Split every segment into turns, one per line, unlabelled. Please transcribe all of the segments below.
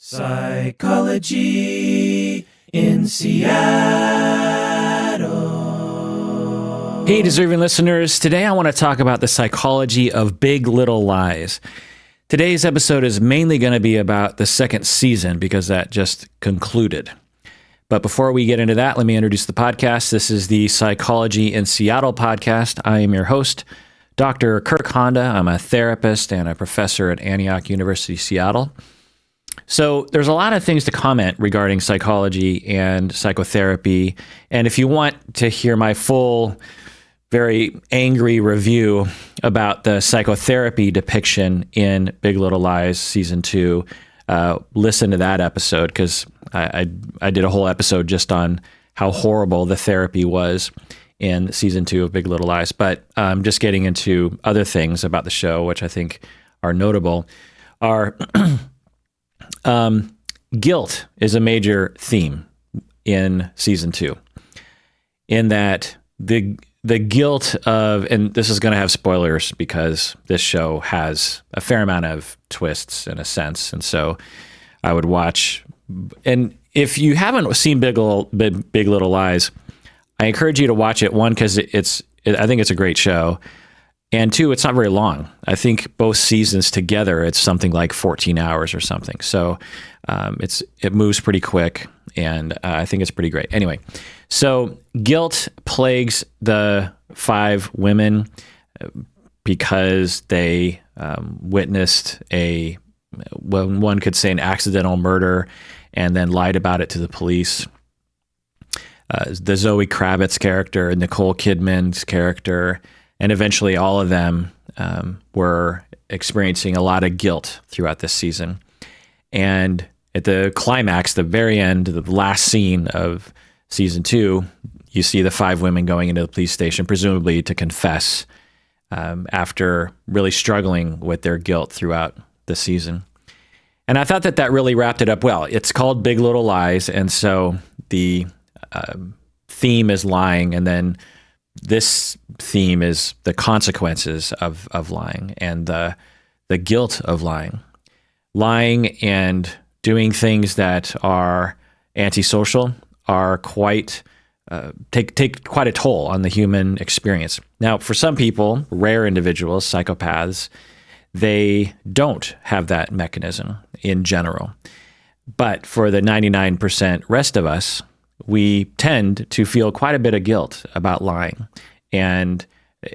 Psychology in Seattle.
Hey, deserving listeners. Today I want to talk about the psychology of Big Little Lies. Today's episode is mainly going to be about the second season because that just concluded. But before we get into that, let me introduce the podcast. This is the Psychology in Seattle podcast. I am your host, Dr. Kirk Honda. I'm a therapist and a professor at Antioch University, Seattle. So there's a lot of things to comment regarding psychology and psychotherapy. And if you want to hear my full, very angry review about the psychotherapy depiction in Big Little Lies Season 2, listen to that episode because I did a whole episode just on how horrible the therapy was in Season 2 of Big Little Lies. But just getting into other things about the show, which I think are notable, are... guilt is a major theme in Season 2, in that the guilt of, and this is going to have spoilers because this show has a fair amount of twists in a sense, and so I would watch. And if you haven't seen Big Little Lies, I encourage you to watch it. One, because I think it's a great show. And two, it's not very long. I think both seasons together, it's something like 14 hours or something. So it moves pretty quick, and I think it's pretty great. Anyway, so guilt plagues the 5 women because they witnessed one could say an accidental murder and then lied about it to the police. The Zoe Kravitz character, Nicole Kidman's character, and eventually all of them were experiencing a lot of guilt throughout this season. And at the climax, the very end, the last scene of Season 2, you see the 5 women going into the police station, presumably to confess after really struggling with their guilt throughout the season. And I thought that really wrapped it up well. It's called Big Little Lies, and so the theme is lying, and then this theme is the consequences of lying and the guilt of lying. Lying and doing things that are antisocial are quite take quite a toll on the human experience. Now, for some people, rare individuals, psychopaths, they don't have that mechanism in general. But for the 99% rest of us, we tend to feel quite a bit of guilt about lying, and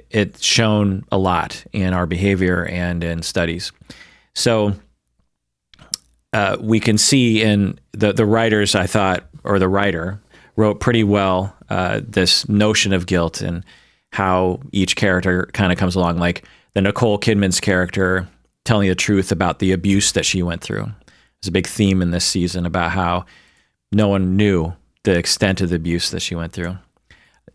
it's shown a lot in our behavior and in studies. So we can see in the writers, I thought, or the writer wrote pretty well this notion of guilt and how each character kind of comes along, like the Nicole Kidman's character telling the truth about the abuse that she went through. There's a big theme in this season about how no one knew the extent of the abuse that she went through.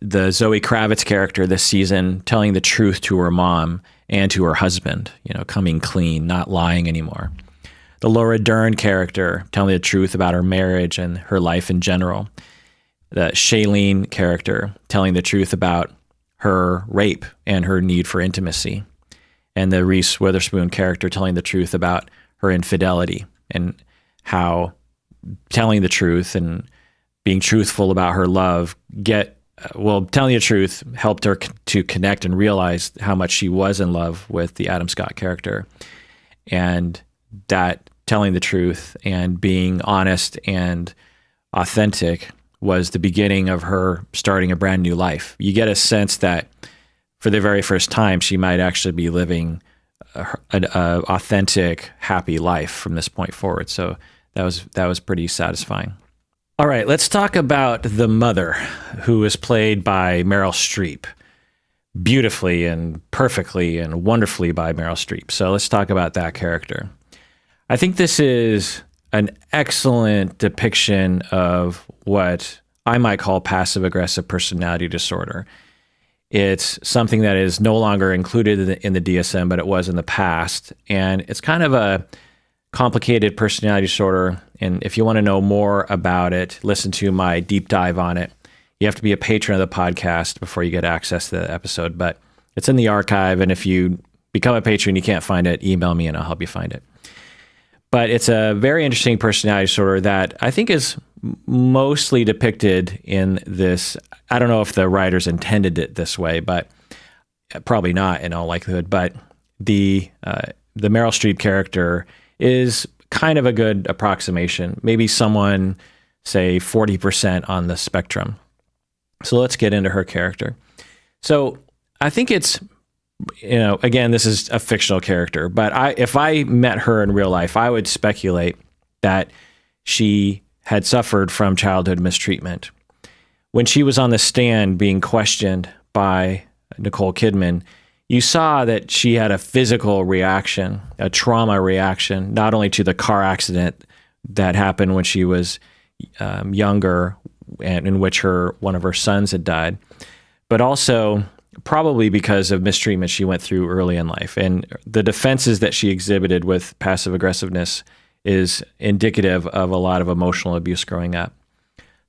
The Zoe Kravitz character this season telling the truth to her mom and to her husband, coming clean, not lying anymore. The Laura Dern character telling the truth about her marriage and her life in general. The Shailene character telling the truth about her rape and her need for intimacy. And the Reese Witherspoon character telling the truth about her infidelity and how telling the truth and being truthful about her love, telling the truth helped her to connect and realize how much she was in love with the Adam Scott character. And that telling the truth and being honest and authentic was the beginning of her starting a brand new life. You get a sense that for the very first time, she might actually be living an authentic, happy life from this point forward. So that was pretty satisfying. All right, let's talk about the mother, who is played by Meryl Streep. Beautifully and perfectly and wonderfully by Meryl Streep. So let's talk about that character. I think this is an excellent depiction of what I might call passive-aggressive personality disorder. It's something that is no longer included in the DSM, but it was in the past. And it's kind of a complicated personality disorder. And if you want to know more about it, listen to my deep dive on it. You have to be a patron of the podcast before you get access to the episode, but it's in the archive. And if you become a patron, you can't find it, email me and I'll help you find it. But it's a very interesting personality disorder that I think is mostly depicted in this. I don't know if the writers intended it this way, but probably not in all likelihood. But the Meryl Streep character is kind of a good approximation. Maybe someone, say, 40% on the spectrum. So let's get into her character. So I think it's, again, this is a fictional character, but if I met her in real life, I would speculate that she had suffered from childhood mistreatment. When she was on the stand being questioned by Nicole Kidman, you saw that she had a physical reaction, a trauma reaction, not only to the car accident that happened when she was younger and in which one of her sons had died, but also probably because of mistreatment she went through early in life. And the defenses that she exhibited with passive aggressiveness is indicative of a lot of emotional abuse growing up.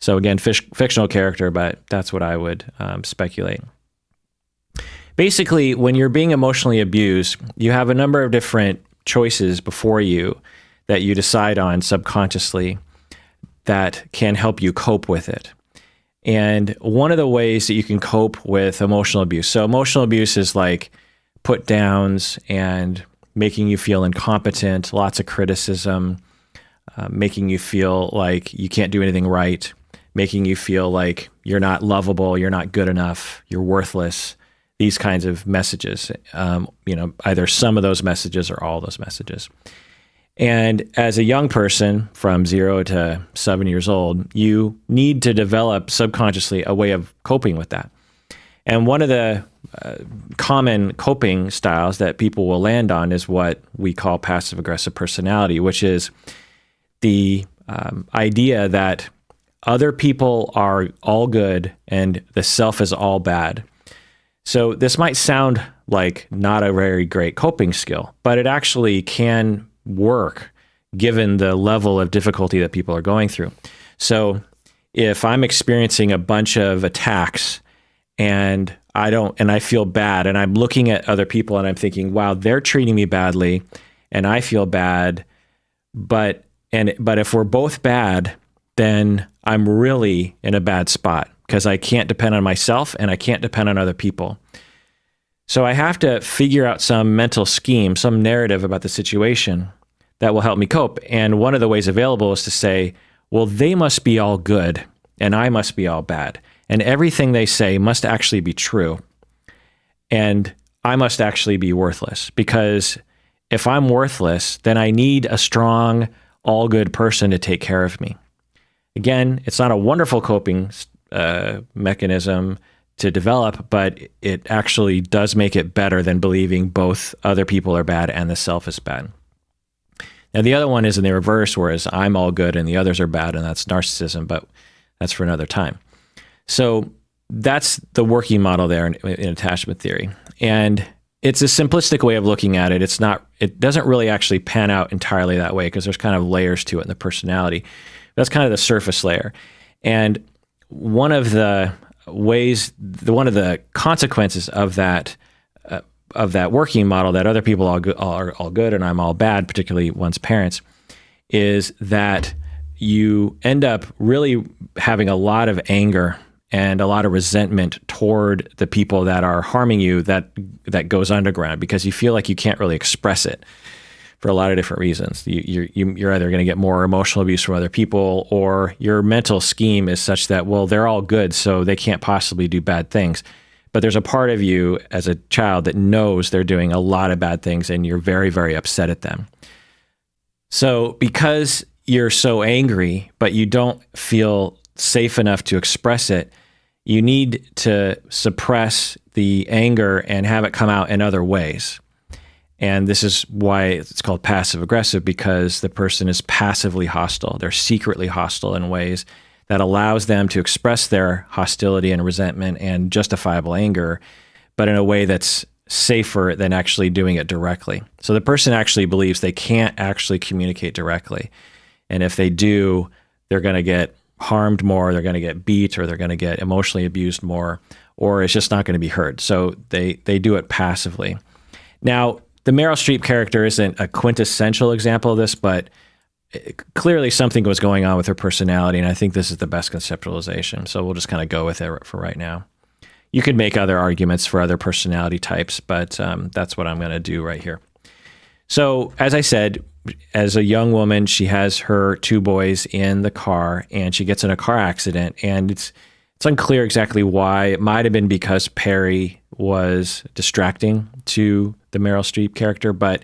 So again, fictional character, but that's what I would speculate. Basically, when you're being emotionally abused, you have a number of different choices before you that you decide on subconsciously that can help you cope with it. And one of the ways that you can cope with emotional abuse, so emotional abuse is like put downs and making you feel incompetent, lots of criticism, making you feel like you can't do anything right, making you feel like you're not lovable, you're not good enough, you're worthless, these kinds of messages, either some of those messages or all those messages. And as a young person from 0 to 7 years old, you need to develop subconsciously a way of coping with that. And one of the common coping styles that people will land on is what we call passive aggressive personality, which is the idea that other people are all good and the self is all bad. So this might sound like not a very great coping skill, but it actually can work given the level of difficulty that people are going through. So if I'm experiencing a bunch of attacks and I feel bad and I'm looking at other people and I'm thinking, wow, they're treating me badly and I feel bad, but if we're both bad, then I'm really in a bad spot because I can't depend on myself and I can't depend on other people. So I have to figure out some mental scheme, some narrative about the situation that will help me cope. And one of the ways available is to say, well, they must be all good and I must be all bad. And everything they say must actually be true. And I must actually be worthless, because if I'm worthless, then I need a strong, all good person to take care of me. Again, it's not a wonderful coping mechanism to develop, but it actually does make it better than believing both other people are bad and the self is bad. Now, the other one is in the reverse, whereas I'm all good and the others are bad, and that's narcissism, but that's for another time. So that's the working model there in attachment theory. And it's a simplistic way of looking at it. It doesn't really actually pan out entirely that way because there's kind of layers to it in the personality. That's kind of the surface layer. And one of the consequences of that working model, that other people are all good and I'm all bad, particularly one's parents, is that you end up really having a lot of anger and a lot of resentment toward the people that are harming you, that goes underground because you feel like you can't really express it for a lot of different reasons. You're either going to get more emotional abuse from other people, or your mental scheme is such that, well, they're all good, so they can't possibly do bad things. But there's a part of you as a child that knows they're doing a lot of bad things and you're very, very upset at them. So because you're so angry, but you don't feel safe enough to express it, you need to suppress the anger and have it come out in other ways. And this is why it's called passive aggressive, because the person is passively hostile. They're secretly hostile in ways that allows them to express their hostility and resentment and justifiable anger, but in a way that's safer than actually doing it directly. So the person actually believes they can't actually communicate directly. And if they do, they're going to get harmed more, they're going to get beat, or they're going to get emotionally abused more, or it's just not going to be heard. So they do it passively. Now, the Meryl Streep character isn't a quintessential example of this, but clearly something was going on with her personality, and I think this is the best conceptualization. So we'll just kind of go with it for right now. You could make other arguments for other personality types, but that's what I'm going to do right here. So as I said, as a young woman, she has her 2 boys in the car, and she gets in a car accident, and it's unclear exactly why. It might have been because Perry was distracting to the Meryl Streep character, but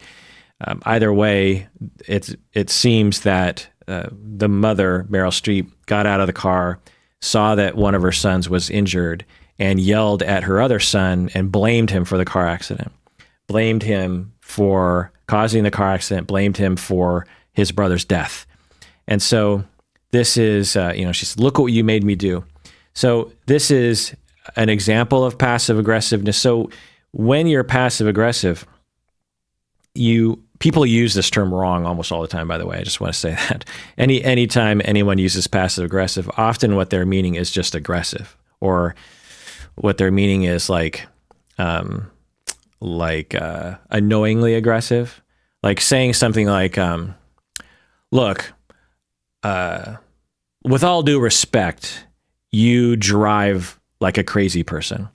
either way, it seems that the mother, Meryl Streep, got out of the car, saw that one of her sons was injured, and yelled at her other son and blamed him for the car accident, blamed him for causing the car accident, blamed him for his brother's death. And so this is, she said, look what you made me do. So this is an example of passive aggressiveness. So when you're passive aggressive, people use this term wrong almost all the time, by the way. I just want to say that. Anytime anyone uses passive aggressive, often what they're meaning is just aggressive, or what they're meaning is like annoyingly aggressive, like saying something like, look, with all due respect, you drive like a crazy person.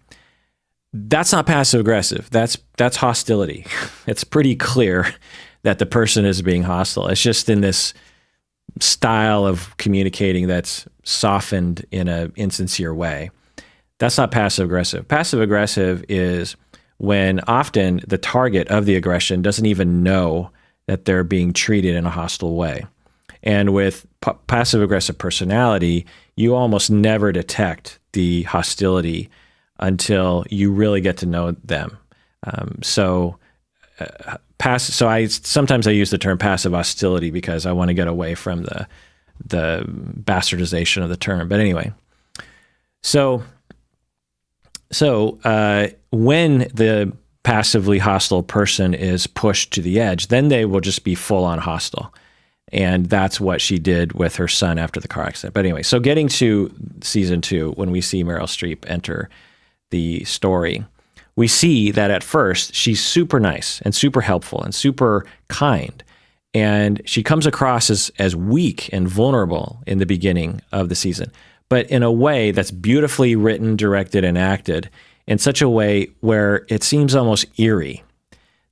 That's not passive aggressive. That's hostility. It's pretty clear that the person is being hostile. It's just in this style of communicating that's softened in an insincere way. That's not passive aggressive. Passive aggressive is when often the target of the aggression doesn't even know that they're being treated in a hostile way. And with passive aggressive personality, you almost never detect the hostility until you really get to know them. So sometimes I use the term passive hostility because I want to get away from the bastardization of the term. But anyway, so when the passively hostile person is pushed to the edge, then they will just be full on hostile. And that's what she did with her son after the car accident. But anyway, so getting to season 2, when we see Meryl Streep enter the story, we see that at first she's super nice and super helpful and super kind. And she comes across as weak and vulnerable in the beginning of the season, but in a way that's beautifully written, directed, and acted in such a way where it seems almost eerie.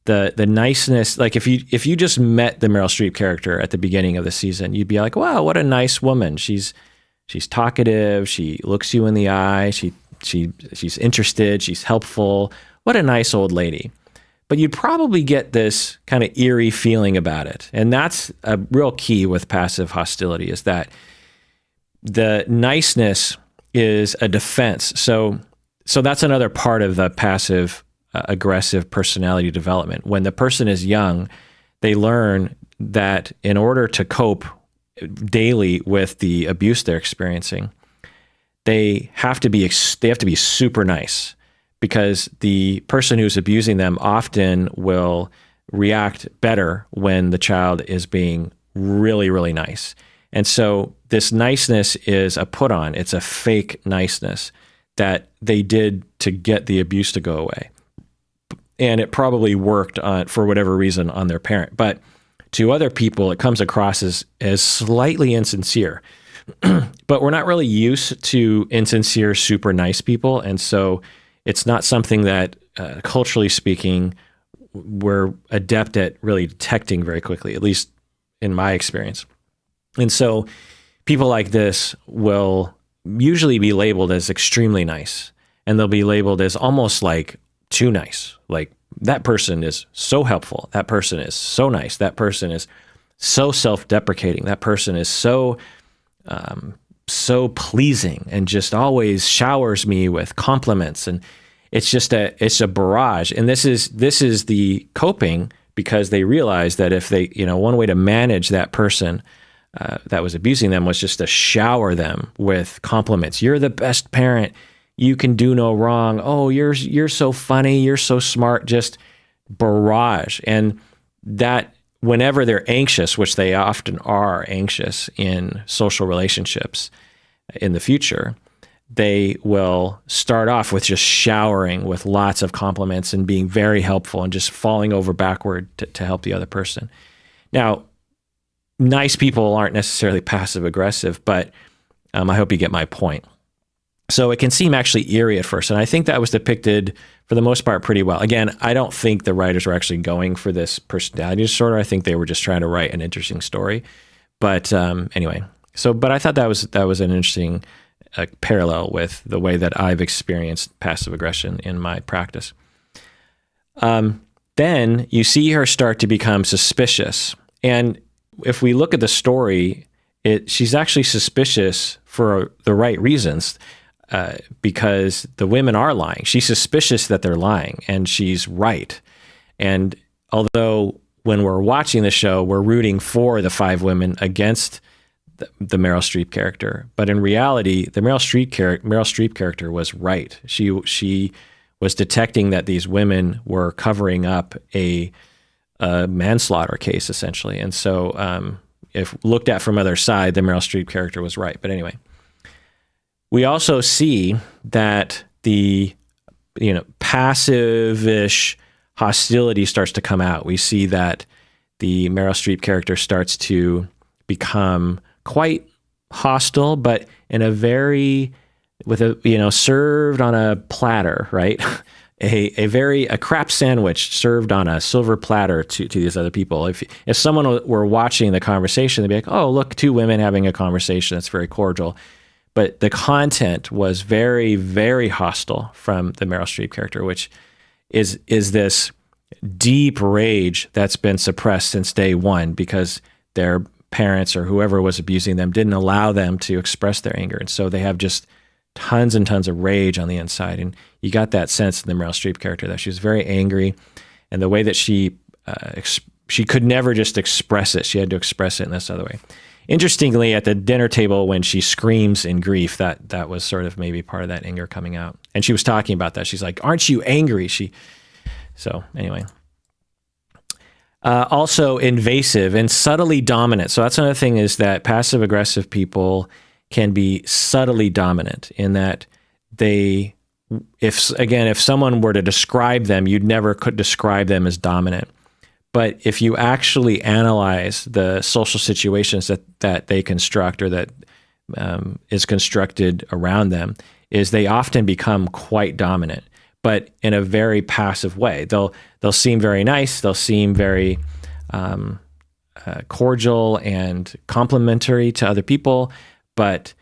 The niceness, like if you just met the Meryl Streep character at the beginning of the season, you'd be like, wow, what a nice woman. She's talkative. She looks you in the eye. She's interested. She's helpful. What a nice old lady. But you'd probably get this kind of eerie feeling about it. And that's a real key with passive hostility, is that the niceness is a defense. So that's another part of the passive aggressive personality development. When the person is young, they learn that in order to cope daily with the abuse they're experiencing, they have to be super nice, because the person who's abusing them often will react better when the child is being really, really nice. And so this niceness is a put on. It's a fake niceness that they did to get the abuse to go away. And it probably worked for whatever reason on their parent. But to other people, it comes across as slightly insincere. But we're not really used to insincere, super nice people. And so it's not something that, culturally speaking, we're adept at really detecting very quickly, at least in my experience. And so people like this will usually be labeled as extremely nice. And they'll be labeled as almost like too nice. Like, that person is so helpful. That person is so nice. That person is so self-deprecating. That person is so pleasing and just always showers me with compliments. And it's a barrage. And this is the coping, because they realize that if they, one way to manage that person that was abusing them was just to shower them with compliments. You're the best parent. You can do no wrong. Oh, you're so funny. You're so smart. Just barrage. And that whenever they're anxious, which they often are anxious in social relationships in the future, they will start off with just showering with lots of compliments and being very helpful and just falling over backward to help the other person. Now, nice people aren't necessarily passive aggressive, but I hope you get my point. So it can seem actually eerie at first, and I think that was depicted for the most part pretty well. Again, I don't think the writers were actually going for this personality disorder. I think they were just trying to write an interesting story. But anyway, but I thought that was an interesting parallel with the way that I've experienced passive aggression in my practice. Then you see her start to become suspicious, and if we look at the story, she's actually suspicious for the right reasons. Because the women are lying. She's suspicious that they're lying, and she's right. And although when we're watching the show, we're rooting for the 5 women against the Meryl Streep character, but in reality, the Meryl Streep character was right. She was detecting that these women were covering up a manslaughter case, essentially. And so, if looked at from other side, the Meryl Streep character was right. But anyway. We also see that the passive-ish hostility starts to come out. We see that the Meryl Streep character starts to become quite hostile, but in a served on a platter, right? a crap sandwich served on a silver platter to these other people. If someone were watching the conversation, they'd be like, oh, look, 2 women having a conversation. That's very cordial. But the content was very, very hostile from the Meryl Streep character, which is this deep rage that's been suppressed since day one because their parents or whoever was abusing them didn't allow them to express their anger. And so they have just tons and tons of rage on the inside. And you got that sense in the Meryl Streep character that she was very angry. And the way that she could never just express it. She had to express it in this other way. Interestingly, at the dinner table, when she screams in grief, that was sort of maybe part of that anger coming out. And she was talking about that. She's like, aren't you angry? So anyway. Also invasive and subtly dominant. So that's another thing, is that passive aggressive people can be subtly dominant in that if someone were to describe them, you'd never could describe them as dominant. But if you actually analyze the social situations that they construct or that is constructed around them, is they often become quite dominant, but in a very passive way. They'll seem very nice. They'll seem very cordial and complimentary to other people, but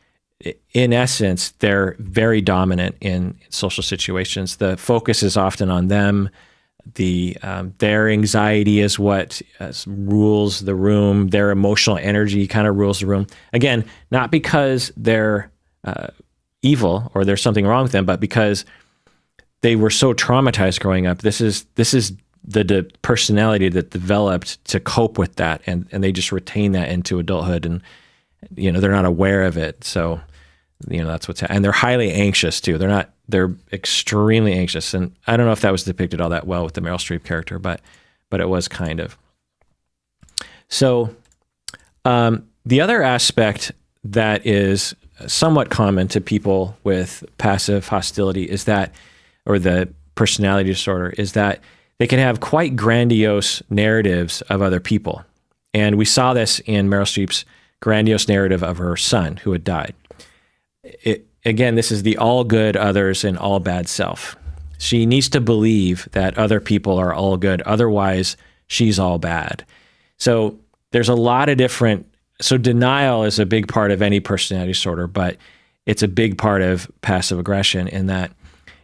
in essence, they're very dominant in social situations. The focus is often on them. Their anxiety is what rules the room. Their emotional energy kind of rules the room. Again, not because they're evil or there's something wrong with them, but because they were so traumatized growing up. This is the personality that developed to cope with that, and they just retain that into adulthood, and they're not aware of it. So that's what's happening. And they're highly anxious too. They're extremely anxious. And I don't know if that was depicted all that well with the Meryl Streep character, but it was kind of. So the other aspect that is somewhat common to people with passive hostility is that, or the personality disorder, is that they can have quite grandiose narratives of other people. And we saw this in Meryl Streep's grandiose narrative of her son who had died. Again, this is the all good others and all bad self. She needs to believe that other people are all good. Otherwise, she's all bad. So there's a lot of so denial is a big part of any personality disorder, but it's a big part of passive aggression in that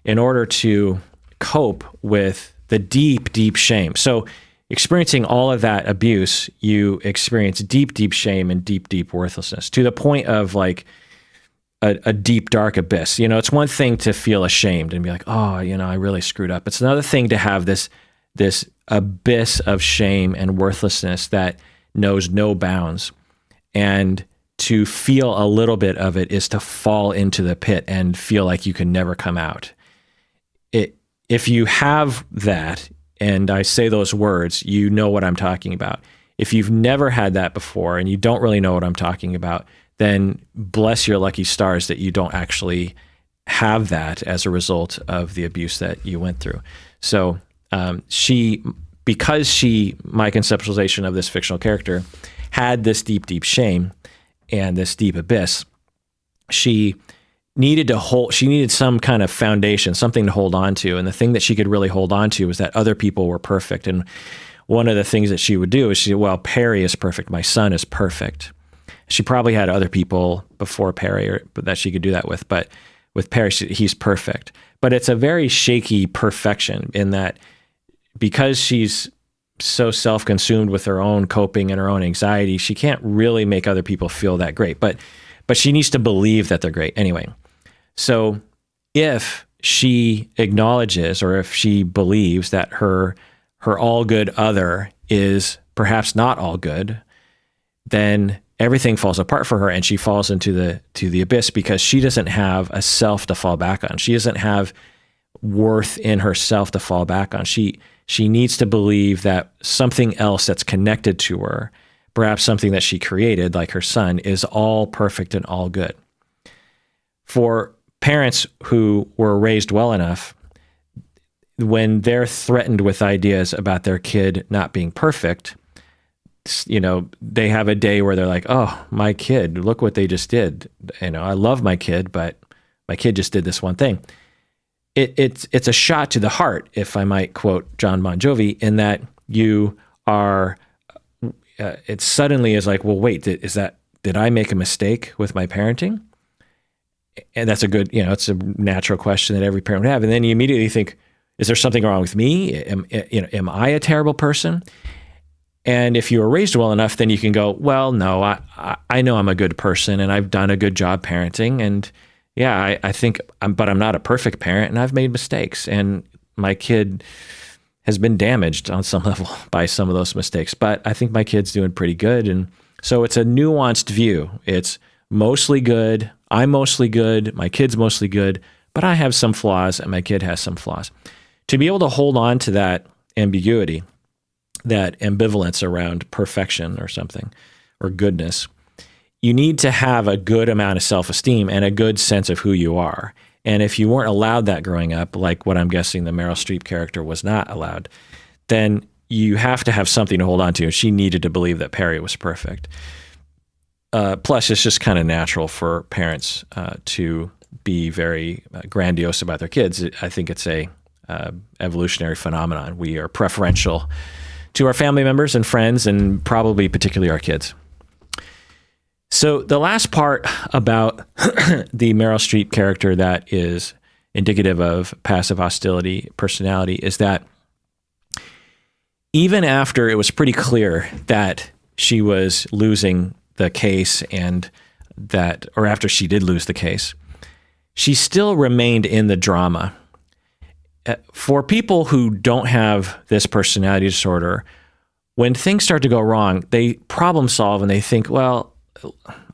in order to cope with the deep, deep shame. So experiencing all of that abuse, you experience deep, deep shame and deep, deep worthlessness to the point of like a deep, dark abyss. It's one thing to feel ashamed and be like, oh, I really screwed up. It's another thing to have this abyss of shame and worthlessness that knows no bounds. And to feel a little bit of it is to fall into the pit and feel like you can never come out. If you have that, and I say those words, you know what I'm talking about. If you've never had that before and you don't really know what I'm talking about, then bless your lucky stars that you don't actually have that as a result of the abuse that you went through. So because my conceptualization of this fictional character had this deep, deep shame and this deep abyss, she needed some kind of foundation, something to hold on to. And the thing that she could really hold on to was that other people were perfect. And one of the things that she would do is she said, well, Perry is perfect. My son is perfect. She probably had other people before Perry that she could do that with, but with Perry, he's perfect. But it's a very shaky perfection in that because she's so self-consumed with her own coping and her own anxiety, she can't really make other people feel that great. But she needs to believe that they're great anyway. So if she acknowledges or if she believes that her all good other is perhaps not all good, then everything falls apart for her and she falls into the abyss because she doesn't have a self to fall back on. She doesn't have worth in herself to fall back on. She needs to believe that something else that's connected to her, perhaps something that she created, like her son, is all perfect and all good. For parents who were raised well enough, when they're threatened with ideas about their kid not being perfect, they have a day where they're like, oh, my kid, look what they just did. I love my kid, but my kid just did this one thing. It's a shot to the heart, if I might quote John Bon Jovi, in that you are, it suddenly is like, well, wait, did I make a mistake with my parenting? And that's a good, it's a natural question that every parent would have. And then you immediately think, is there something wrong with me? Am I a terrible person? And if you were raised well enough, then you can go, well, no, I know I'm a good person and I've done a good job parenting. And yeah, I think, but I'm not a perfect parent and I've made mistakes. And my kid has been damaged on some level by some of those mistakes. But I think my kid's doing pretty good. And so it's a nuanced view. It's mostly good. I'm mostly good. My kid's mostly good. But I have some flaws and my kid has some flaws. To be able to hold on to that ambiguity, that ambivalence around perfection or something, or goodness, you need to have a good amount of self-esteem and a good sense of who you are. And if you weren't allowed that growing up, like what I'm guessing the Meryl Streep character was not allowed, then you have to have something to hold on to. She needed to believe that Perry was perfect. Plus, it's just kind of natural for parents to be very grandiose about their kids. I think it's a evolutionary phenomenon. We are preferential to our family members and friends, and probably particularly our kids. So the last part about the Meryl Streep character that is indicative of passive hostility personality is that even after it was pretty clear that she was losing the case or after she did lose the case, she still remained in the drama. For people who don't have this personality disorder, when things start to go wrong, they problem solve and they think, well,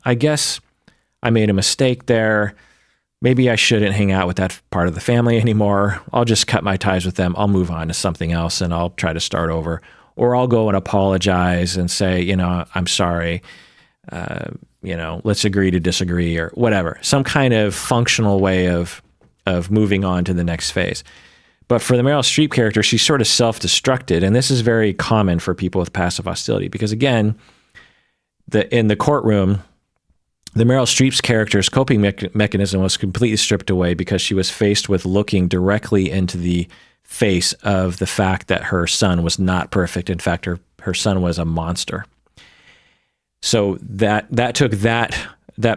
I guess I made a mistake there. Maybe I shouldn't hang out with that part of the family anymore. I'll just cut my ties with them. I'll move on to something else and I'll try to start over. Or I'll go and apologize and say, I'm sorry. Let's agree to disagree or whatever. Some kind of functional way of moving on to the next phase. But for the Meryl Streep character, she's sort of self-destructed. And this is very common for people with passive hostility because, again, in the courtroom, the Meryl Streep's character's coping mechanism was completely stripped away because she was faced with looking directly into the face of the fact that her son was not perfect. In fact, her son was a monster. So that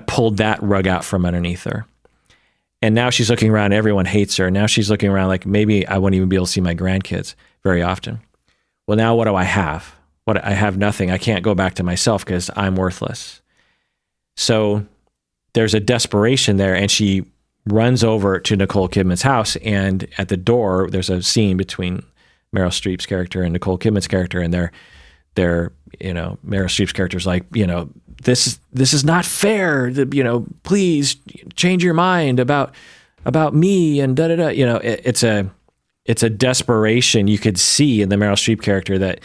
pulled that rug out from underneath her. And now she's looking around, everyone hates her. Now she's looking around like, maybe I won't even be able to see my grandkids very often. Well, now what do I have? I have nothing. I can't go back to myself because I'm worthless. So there's a desperation there, and she runs over to Nicole Kidman's house, and at the door, there's a scene between Meryl Streep's character and Nicole Kidman's character, and they're Meryl Streep's character's like, this is not fair. Please change your mind about me and da da da. It's a desperation you could see in the Meryl Streep character that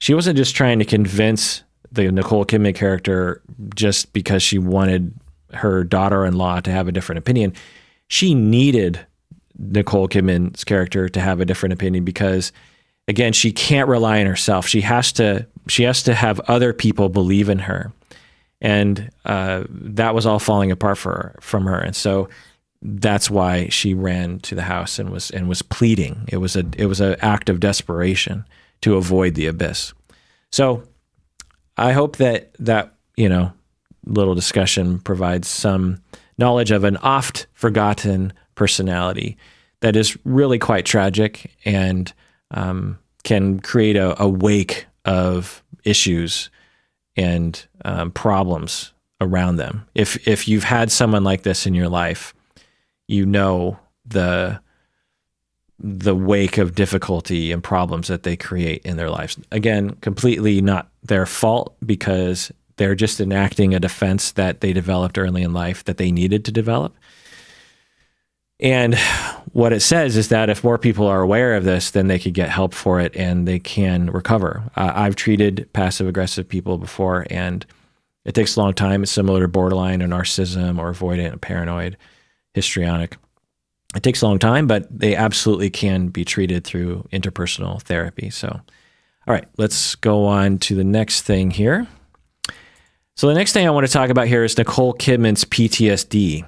she wasn't just trying to convince the Nicole Kidman character just because she wanted her daughter-in-law to have a different opinion. she needed Nicole Kidman's character to have a different opinion because, again, she can't rely on herself. She has to have other people believe in her, and that was all falling apart from her. And so that's why she ran to the house and was pleading. It was an act of desperation to avoid the abyss. So I hope that little discussion provides some knowledge of an oft forgotten personality that is really quite tragic and can create a wake of issues and problems around them. If you've had someone like this in your life, you know the wake of difficulty and problems that they create in their lives. Again, completely not their fault because they're just enacting a defense that they developed early in life that they needed to develop. And what it says is that if more people are aware of this, then they could get help for it and they can recover. I've treated passive-aggressive people before, and it takes a long time. It's similar to borderline or narcissism or avoidant and paranoid, histrionic. It takes a long time, but they absolutely can be treated through interpersonal therapy. So, all right, let's go on to the next thing here. So the next thing I want to talk about here is Nicole Kidman's PTSD.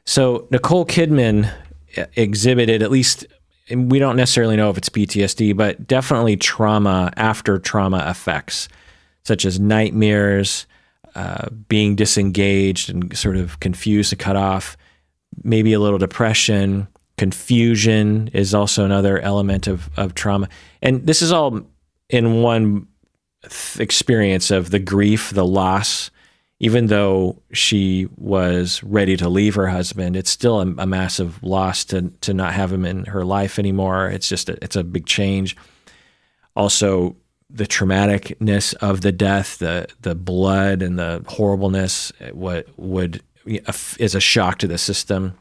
So Nicole Kidman exhibited, at least, and we don't necessarily know if it's PTSD, but definitely trauma after trauma effects, such as nightmares, being disengaged and sort of confused and cut off, maybe a little depression, confusion is also another element of trauma. And this is all in one experience of the grief, the loss. Even though she was ready to leave her husband, it's still a massive loss to not have him in her life anymore. It's a big change. Also, the traumaticness of the death, the blood and the horribleness, is a shock to the system.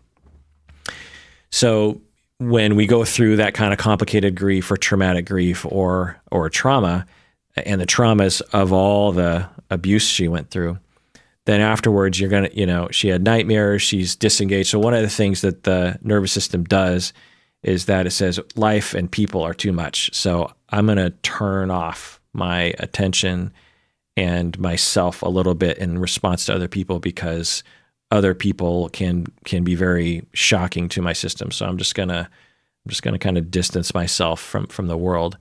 So when we go through that kind of complicated grief or traumatic grief or trauma, and the traumas of all the abuse she went through, then afterwards you're going to, she had nightmares, she's disengaged. So one of the things that the nervous system does is that it says life and people are too much. So I'm going to turn off my attention and myself a little bit in response to other people because other people can be very shocking to my system. So I'm just going to kind of distance myself from the world.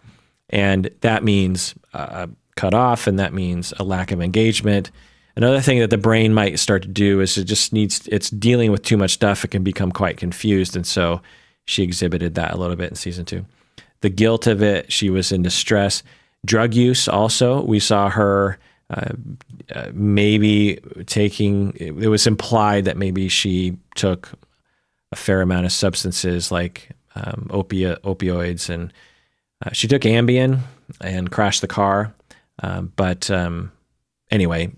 And that means cut off, and that means a lack of engagement. Another thing that the brain might start to do is it's dealing with too much stuff. It can become quite confused. And so she exhibited that a little bit in season 2. The guilt of it, she was in distress. Drug use also, we saw her maybe taking, it was implied that maybe she took a fair amount of substances like opioids, and she took Ambien and crashed the car. But anyway,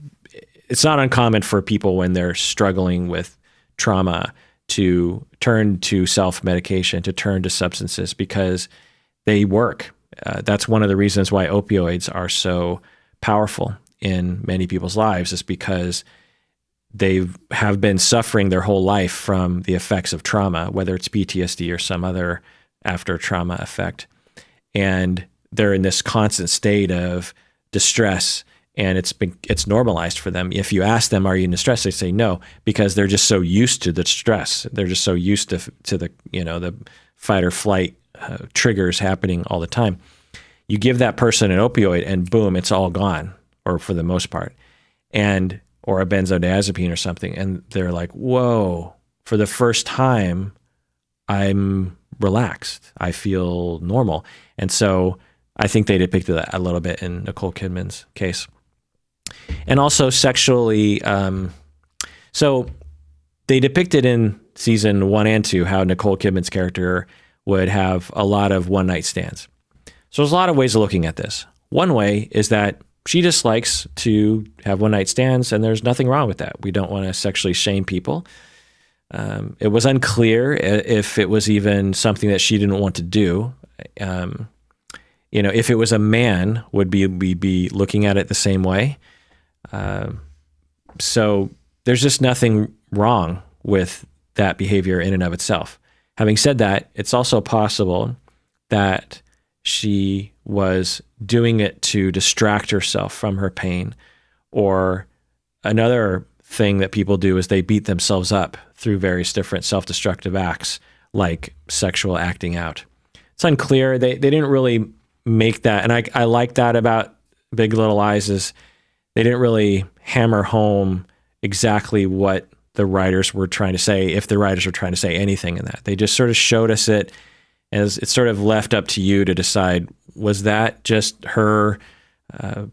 it's not uncommon for people when they're struggling with trauma to turn to self-medication, to turn to substances because they work. That's one of the reasons why opioids are so powerful in many people's lives, is because they have been suffering their whole life from the effects of trauma, whether it's PTSD or some other after trauma effect. And they're in this constant state of distress, and it's normalized for them. If you ask them, are you in distress? They say no, because they're just so used to the stress. They're just so used to the, the fight or flight triggers happening all the time. You give that person an opioid and boom, it's all gone, or for the most part, or a benzodiazepine or something. And they're like, whoa, for the first time, I'm relaxed. I feel normal. And so I think they depicted that a little bit in Nicole Kidman's case. And also sexually, so they depicted in season 1 and 2 how Nicole Kidman's character would have a lot of one-night stands. So there's a lot of ways of looking at this. One way is that she just likes to have one-night stands, and there's nothing wrong with that. We don't want to sexually shame people. It was unclear if it was even something that she didn't want to do. If it was a man, would we be looking at it the same way? So there's just nothing wrong with that behavior in and of itself. Having said that, it's also possible that she was doing it to distract herself from her pain. Or another thing that people do is they beat themselves up through various different self-destructive acts, like sexual acting out. It's unclear. They didn't really make that. And I like that about Big Little Lies, is they didn't really hammer home exactly what the writers were trying to say, if the writers were trying to say anything in that. They just sort of showed us it as it's sort of left up to you to decide, was that just her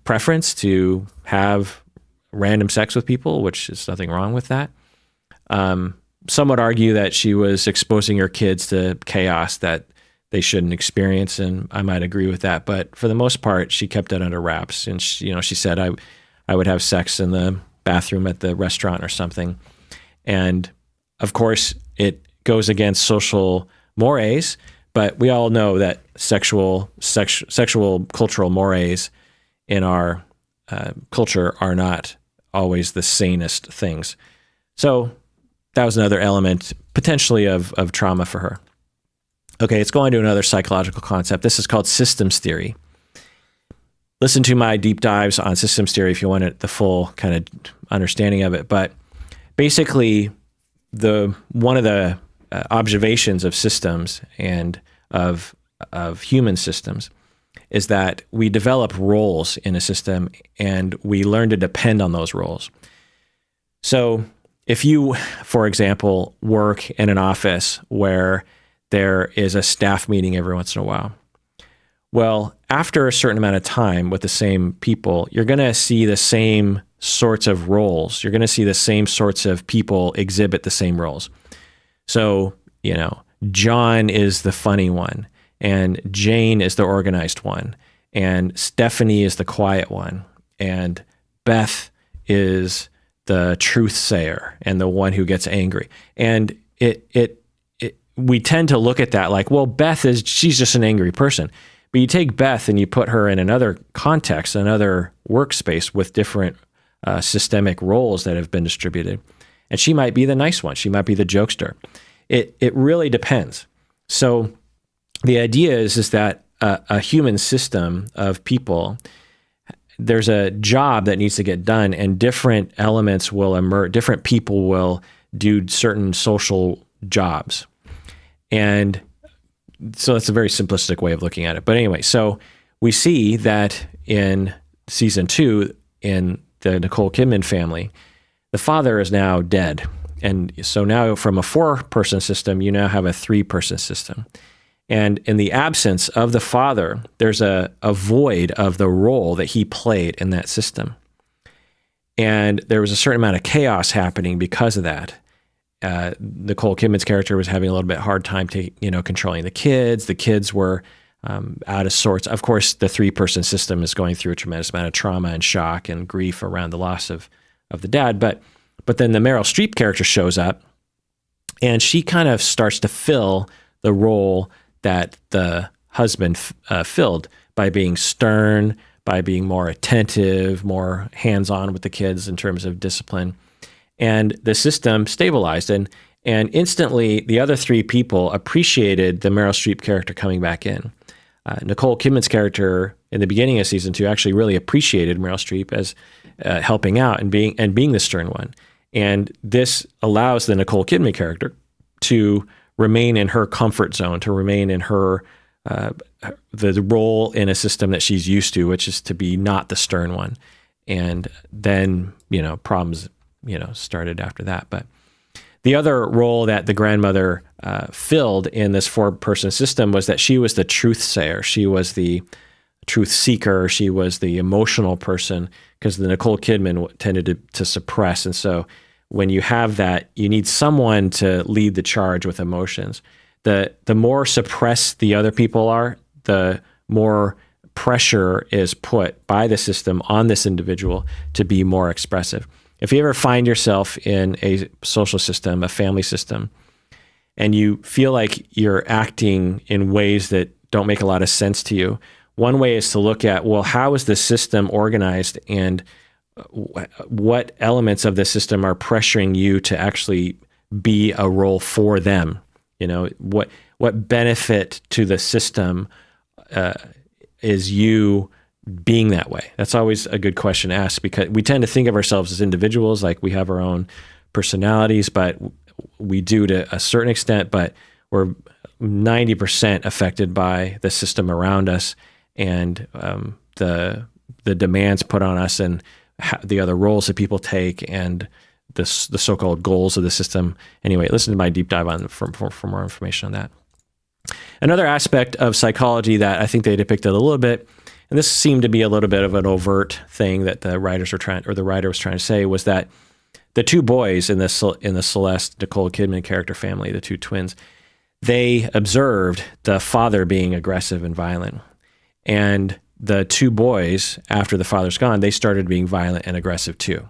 preference to have random sex with people, which is nothing wrong with that. Some would argue that she was exposing her kids to chaos that they shouldn't experience, and I might agree with that. But for the most part, she kept it under wraps. And she said, I would have sex in the bathroom at the restaurant or something. And of course, it goes against social mores, but we all know that sexual cultural mores in our culture are not always the sanest things. So that was another element potentially of trauma for her. Okay, let's go on to another psychological concept. This is called systems theory. Listen to my deep dives on systems theory if you want the full kind of understanding of it. But basically, one of the observations of systems and of human systems is that we develop roles in a system and we learn to depend on those roles. So if you, for example, work in an office where there is a staff meeting every once in a while, well, after a certain amount of time with the same people, you're going to see the same sorts of roles. You're going to see the same sorts of people exhibit the same roles. So, John is the funny one, and Jane is the organized one, and Stephanie is the quiet one, and Beth is the truth sayer and the one who gets angry. And we tend to look at that like, well, she's just an angry person. But you take Beth and you put her in another context, another workspace with different systemic roles that have been distributed, and she might be the nice one. She might be the jokester. It really depends. So the idea is that a human system of people, there's a job that needs to get done, and different elements will emerge. Different people will do certain social jobs. And so that's a very simplistic way of looking at it. But anyway, so we see that in season 2, in the Nicole Kidman family, the father is now dead. And so now from a 4-person system, you now have a 3-person system. And in the absence of the father, there's a void of the role that he played in that system. And there was a certain amount of chaos happening because of that. Nicole Kidman's character was having a little bit hard time controlling the kids. The kids were out of sorts. Of course, the 3-person system is going through a tremendous amount of trauma and shock and grief around the loss of the dad. But then the Meryl Streep character shows up, and she kind of starts to fill the role that the husband filled by being stern, by being more attentive, more hands-on with the kids in terms of discipline. And the system stabilized, and instantly the other 3 people appreciated the Meryl Streep character coming back in. Nicole Kidman's character in the beginning of season 2 actually really appreciated Meryl Streep as helping out and being the stern one. And this allows the Nicole Kidman character to remain in her comfort zone, to remain in her the role in a system that she's used to, which is to be not the stern one. And then problems started after that. But the other role that the grandmother filled in this 4-person system was that she was the truth sayer. She was the truth seeker. She was the emotional person, because the Nicole Kidman tended to suppress. And so when you have that, you need someone to lead the charge with emotions. The more suppressed the other people are, the more pressure is put by the system on this individual to be more expressive. If you ever find yourself in a social system, a family system, and you feel like you're acting in ways that don't make a lot of sense to you, one way is to look at, well, how is the system organized, and what elements of the system are pressuring you to actually be a role for them? You know, what benefit to the system is you being that way? That's always a good question to ask, because we tend to think of ourselves as individuals, like we have our own personalities, but we do to a certain extent, but we're 90% affected by the system around us and the demands put on us and the other roles that people take and the so-called goals of the system. Anyway, listen to my deep dive on for more information on that. Another aspect of psychology that I think they depicted a little bit, and this seemed to be a little bit of an overt thing that the writers were trying, or the writer was trying to say, was that the two boys in the Celeste Nicole Kidman character family, the two twins, they observed the father being aggressive and violent, and the two boys, after the father's gone, they started being violent and aggressive too.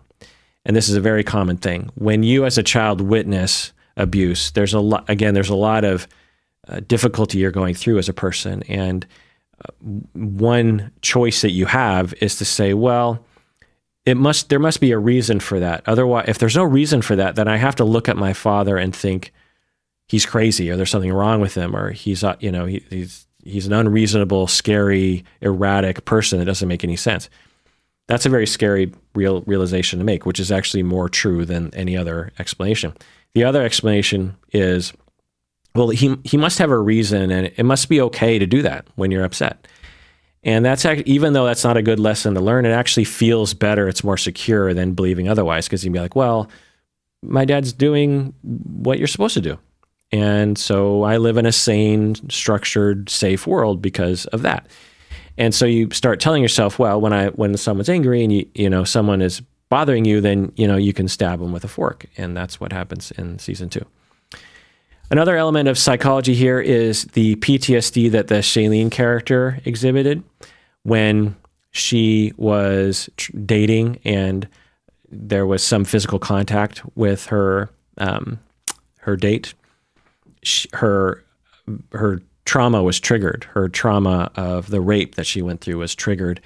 And this is a very common thing. When you as a child witness abuse, there's a lot of difficulty you're going through as a person. And one choice that you have is to say, well, there must be a reason for that. Otherwise, if there's no reason for that, then I have to look at my father and think he's crazy, or there's something wrong with him, or he's an unreasonable, scary, erratic person that doesn't make any sense. That's a very scary realization to make, which is actually more true than any other explanation. The other explanation is, well, he must have a reason, and it must be okay to do that when you're upset. And that's even though that's not a good lesson to learn, it actually feels better. It's more secure than believing otherwise, because you'd be like, well, my dad's doing what you're supposed to do. And so I live in a sane, structured, safe world because of that. And so you start telling yourself, well, when someone's angry and you know someone is bothering you, then you can stab them with a fork, and that's what happens in season 2. Another element of psychology here is the PTSD that the Shailene character exhibited when she was dating and there was some physical contact with her date. Her trauma was triggered. Her trauma of the rape that she went through was triggered,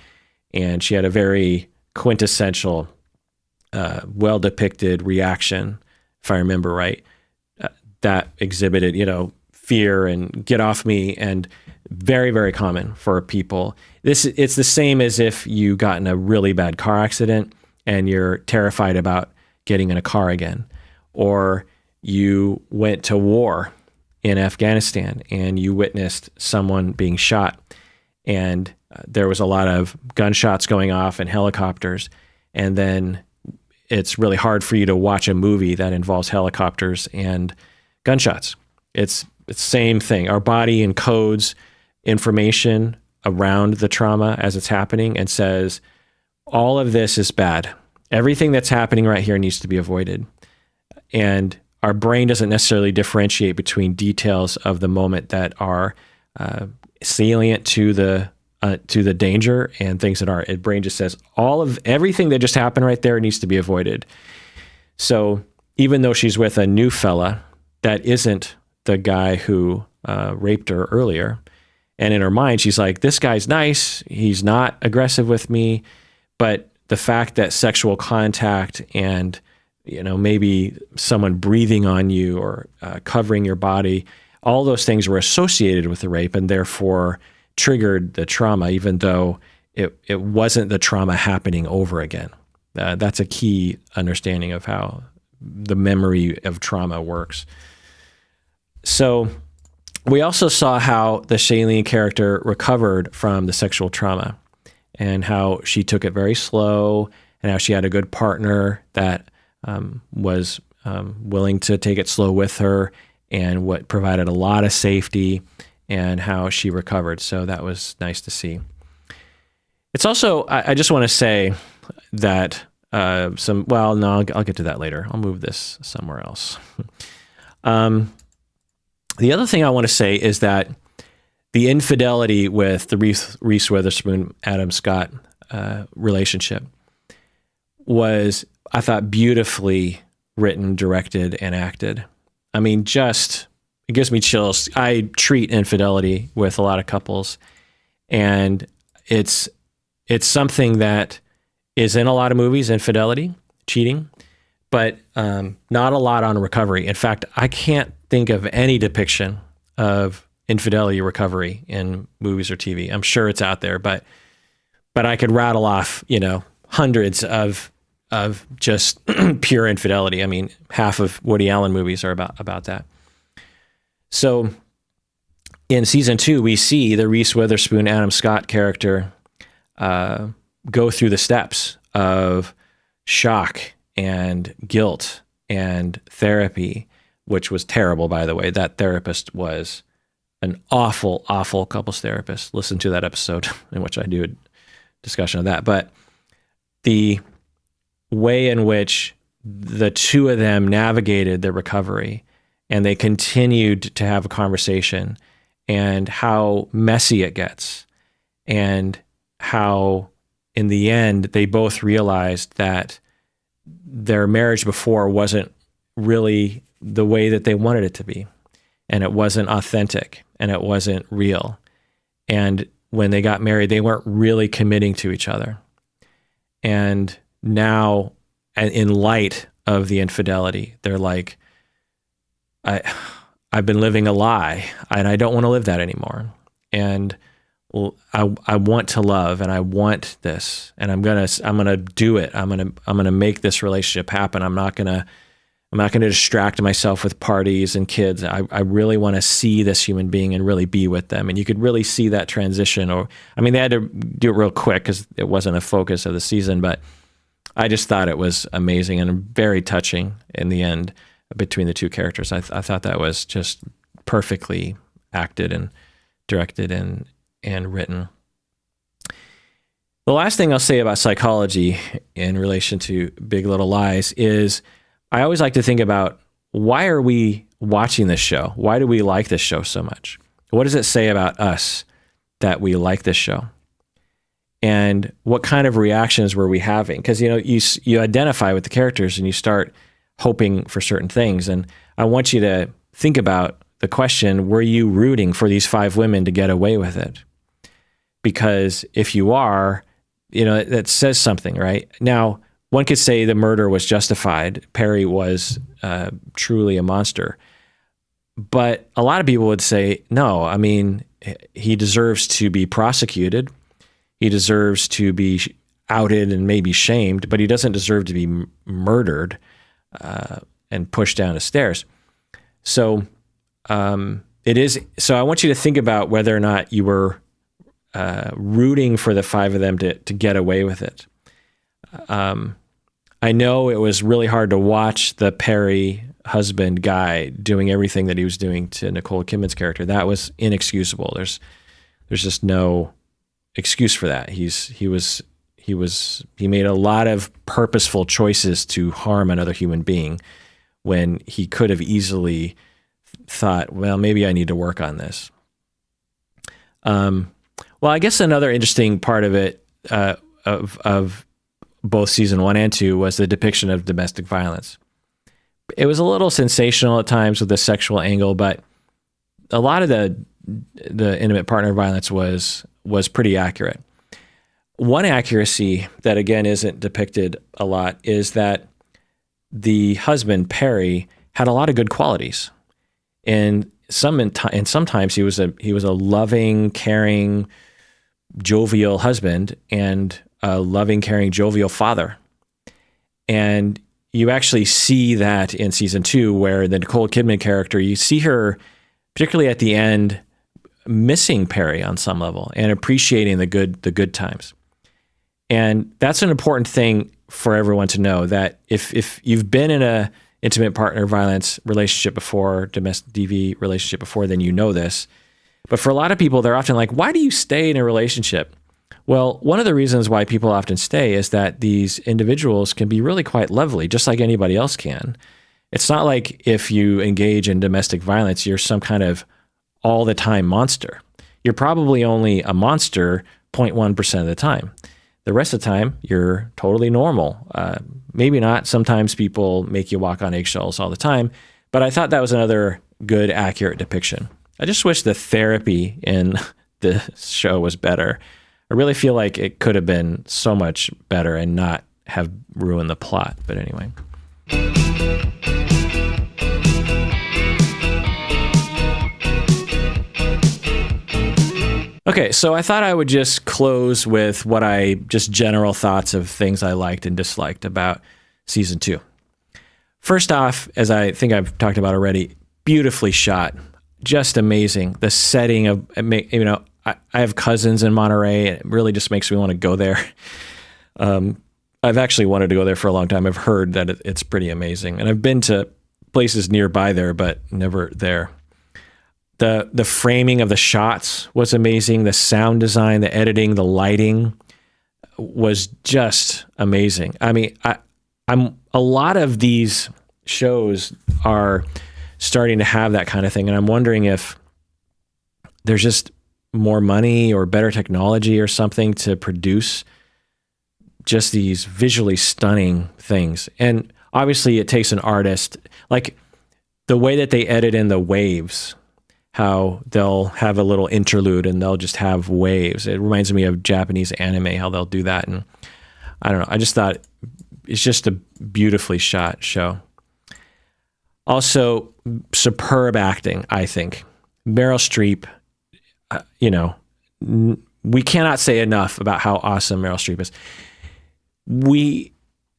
and she had a very quintessential, well-depicted reaction, if I remember right, that exhibited, fear and get off me, and very, very common for people. It's the same as if you got in a really bad car accident and you're terrified about getting in a car again, or you went to war in Afghanistan and you witnessed someone being shot, and there was a lot of gunshots going off and helicopters, and then it's really hard for you to watch a movie that involves helicopters and gunshots. It's the same thing. Our body encodes information around the trauma as it's happening and says, all of this is bad. Everything that's happening right here needs to be avoided. And our brain doesn't necessarily differentiate between details of the moment that are salient to the danger and things that aren't. The brain just says everything that just happened right there needs to be avoided. So even though she's with a new fella that isn't the guy who raped her earlier, and in her mind she's like, this guy's nice, he's not aggressive with me, but the fact that sexual contact and maybe someone breathing on you or covering your body, all those things were associated with the rape and therefore triggered the trauma, even though it wasn't the trauma happening over again. That's a key understanding of how the memory of trauma works. So we also saw how the Shailene character recovered from the sexual trauma and how she took it very slow, and how she had a good partner that was willing to take it slow with her, and what provided a lot of safety, and how she recovered. So that was nice to see. It's also, I just want to say that I'll get to that later. I'll move this somewhere else. The other thing I want to say is that the infidelity with the Reese Witherspoon, Adam Scott relationship was, I thought, beautifully written, directed, and acted. I mean, it gives me chills. I treat infidelity with a lot of couples, and it's something that is in a lot of movies, infidelity, cheating, but not a lot on recovery. In fact, I can't think of any depiction of infidelity recovery in movies or TV. I'm sure it's out there, but I could rattle off, hundreds of just pure infidelity. I mean, half of Woody Allen movies are about that. So in season 2, we see the Reese Witherspoon, Adam Scott character go through the steps of shock and guilt and therapy, which was terrible, by the way. That therapist was an awful, awful couples therapist. Listen to that episode in which I do a discussion of that. But the way in which the two of them navigated their recovery, and they continued to have a conversation, and how messy it gets, and how in the end they both realized that their marriage before wasn't really the way that they wanted it to be, and it wasn't authentic, and it wasn't real. And when they got married, they weren't really committing to each other. And now, in light of the infidelity, they're like, I've been living a lie, and I don't want to live that anymore. And I want to love, and I want this, and I'm gonna do it. I'm gonna make this relationship happen. I'm not gonna distract myself with parties and kids. I really want to see this human being and really be with them. And you could really see that transition. They had to do it real quick because it wasn't a focus of the season, but I just thought it was amazing and very touching in the end between the two characters. I thought that was just perfectly acted and directed and written. The last thing I'll say about psychology in relation to Big Little Lies is I always like to think about, why are we watching this show? Why do we like this show so much? What does it say about us that we like this show? And what kind of reactions were we having? Because you identify with the characters and you start hoping for certain things. And I want you to think about the question, were you rooting for these 5 women to get away with it? Because if you are, that says something, right? Now, one could say the murder was justified. Perry was truly a monster. But a lot of people would say, no, he deserves to be prosecuted. He deserves to be outed and maybe shamed, but he doesn't deserve to be murdered and pushed down the stairs. So it is. So I want you to think about whether or not you were rooting for the 5 of them to get away with it. I know it was really hard to watch the Perry husband guy doing everything that he was doing to Nicole Kidman's character. That was inexcusable. There's just no excuse for that. He made a lot of purposeful choices to harm another human being when he could have easily thought, well, maybe I need to work on this. Well, I guess another interesting part of it, of both season 1 and 2, was the depiction of domestic violence. It was a little sensational at times with the sexual angle, but a lot of the intimate partner violence was pretty accurate. One accuracy that, again, isn't depicted a lot is that the husband, Perry, had a lot of good qualities. And sometimes he was a loving, caring, jovial husband and a loving, caring, jovial father. And you actually see that in season 2, where the Nicole Kidman character, you see her, particularly at the end, missing Perry on some level and appreciating the good times. And that's an important thing for everyone to know, that if you've been in a intimate partner violence relationship before, domestic DV relationship before, then you know this. But for a lot of people, they're often like, why do you stay in a relationship? Well, one of the reasons why people often stay is that these individuals can be really quite lovely, just like anybody else can. It's not like if you engage in domestic violence, you're some kind of all the time monster. You're probably only a monster 0.1% of the time. The rest of the time, you're totally normal. Maybe not. Sometimes people make you walk on eggshells all the time. But I thought that was another good, accurate depiction. I just wish the therapy in the show was better. I really feel like it could have been so much better and not have ruined the plot. But anyway. Okay, so I thought I would just close with just general thoughts of things I liked and disliked about season 2. First off, as I think I've talked about already, beautifully shot, just amazing. The setting of, I have cousins in Monterey, and it really just makes me want to go there. I've actually wanted to go there for a long time. I've heard that it's pretty amazing, and I've been to places nearby there, but never there. The framing of the shots was amazing. The sound design, the editing, the lighting was just amazing. I mean, I'm a lot of these shows are starting to have that kind of thing, and I'm wondering if there's just more money or better technology or something to produce just these visually stunning things. And obviously it takes an artist, like the way that they edit in the waves, how they'll have a little interlude and they'll just have waves. It reminds me of Japanese anime, how they'll do that. And I don't know, I just thought it's just a beautifully shot show. Also, superb acting, I think. Meryl Streep, we cannot say enough about how awesome Meryl Streep is.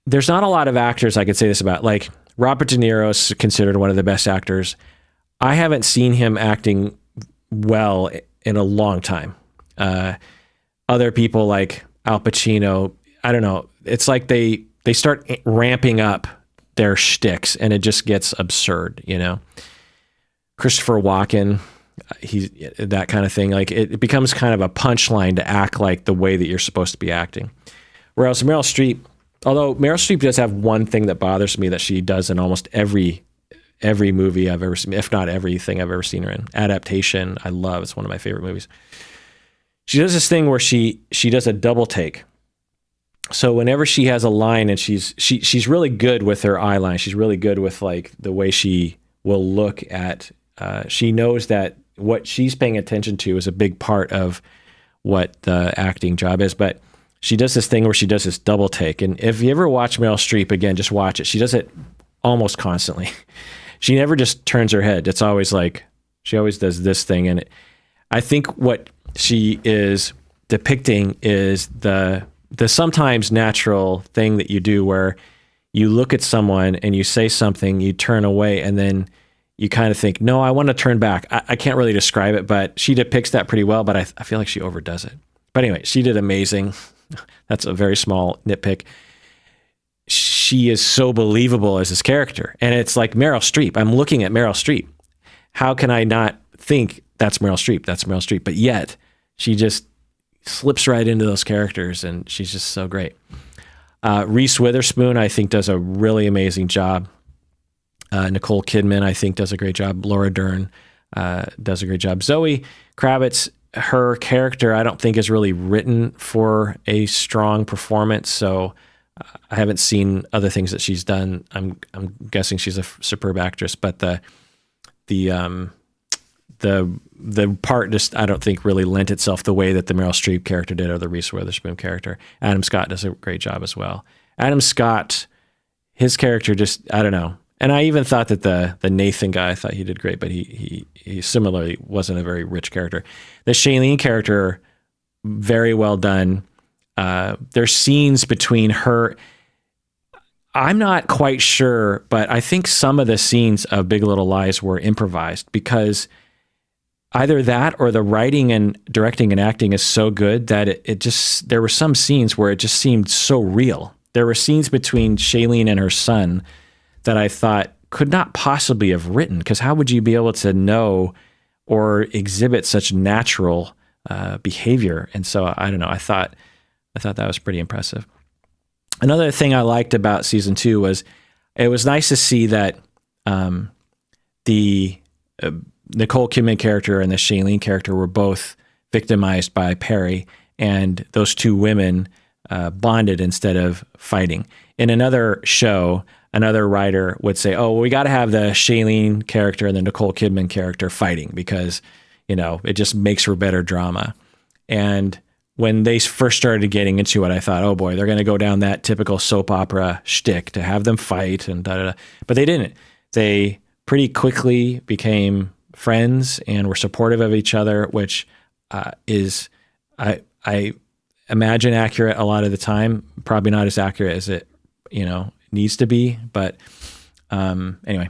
There's not a lot of actors I could say this about. Like Robert De Niro is considered one of the best actors. I haven't seen him acting well in a long time. Other people like Al Pacino, I don't know. It's like they start ramping up their shticks and it just gets absurd, Christopher Walken, he's that kind of thing. Like it becomes kind of a punchline to act like the way that you're supposed to be acting. Whereas Meryl Streep, although Meryl Streep does have one thing that bothers me that she does in almost every movie I've ever seen, if not everything I've ever seen her in. Adaptation, I love. It's one of my favorite movies. She does this thing where she does a double take. So whenever she has a line and she's really good with her eye line, she's really good with like the way she will look at, she knows that what she's paying attention to is a big part of what the acting job is. But she does this thing where she does this double take. And if you ever watch Meryl Streep, again, just watch it. She does it almost constantly. She never just turns her head. It's always like, she always does this thing. And I think what she is depicting is the sometimes natural thing that you do where you look at someone and you say something, you turn away, and then you kind of think, no, I want to turn back. I can't really describe it, but she depicts that pretty well, but I feel like she overdoes it. But anyway, she did amazing. That's a very small nitpick. She is so believable as this character. And it's like Meryl Streep. I'm looking at Meryl Streep. How can I not think that's Meryl Streep? That's Meryl Streep. But yet she just slips right into those characters and she's just so great. Reese Witherspoon, I think, does a really amazing job. Nicole Kidman, I think, does a great job. Laura Dern does a great job. Zoe Kravitz, her character, I don't think is really written for a strong performance. So I haven't seen other things that she's done. I'm guessing she's a superb actress, but the part just, I don't think, really lent itself the way that the Meryl Streep character did or the Reese Witherspoon character. Adam Scott does a great job as well. Adam Scott, his character just, I don't know. And I even thought that the Nathan guy, I thought he did great, but he similarly wasn't a very rich character. The Shailene character, very well done. There's scenes between her. I'm not quite sure, but I think some of the scenes of Big Little Lies were improvised because either that or the writing and directing and acting is so good that it just, there were some scenes where it just seemed so real. There were scenes between Shailene and her son that I thought could not possibly have written, because how would you be able to know or exhibit such natural behavior? And so I don't know. I thought that was pretty impressive. Another thing I liked about season 2 was it was nice to see that the Nicole Kidman character and the Shailene character were both victimized by Perry, and those two women bonded instead of fighting. In another show, another writer would say, oh, well, we got to have the Shailene character and the Nicole Kidman character fighting because, it just makes for better drama. And when they first started getting into it, I thought, oh boy, they're going to go down that typical soap opera shtick to have them fight and da da da. But they didn't. They pretty quickly became friends and were supportive of each other, which is, I imagine, accurate a lot of the time. Probably not as accurate as it, needs to be. But anyway.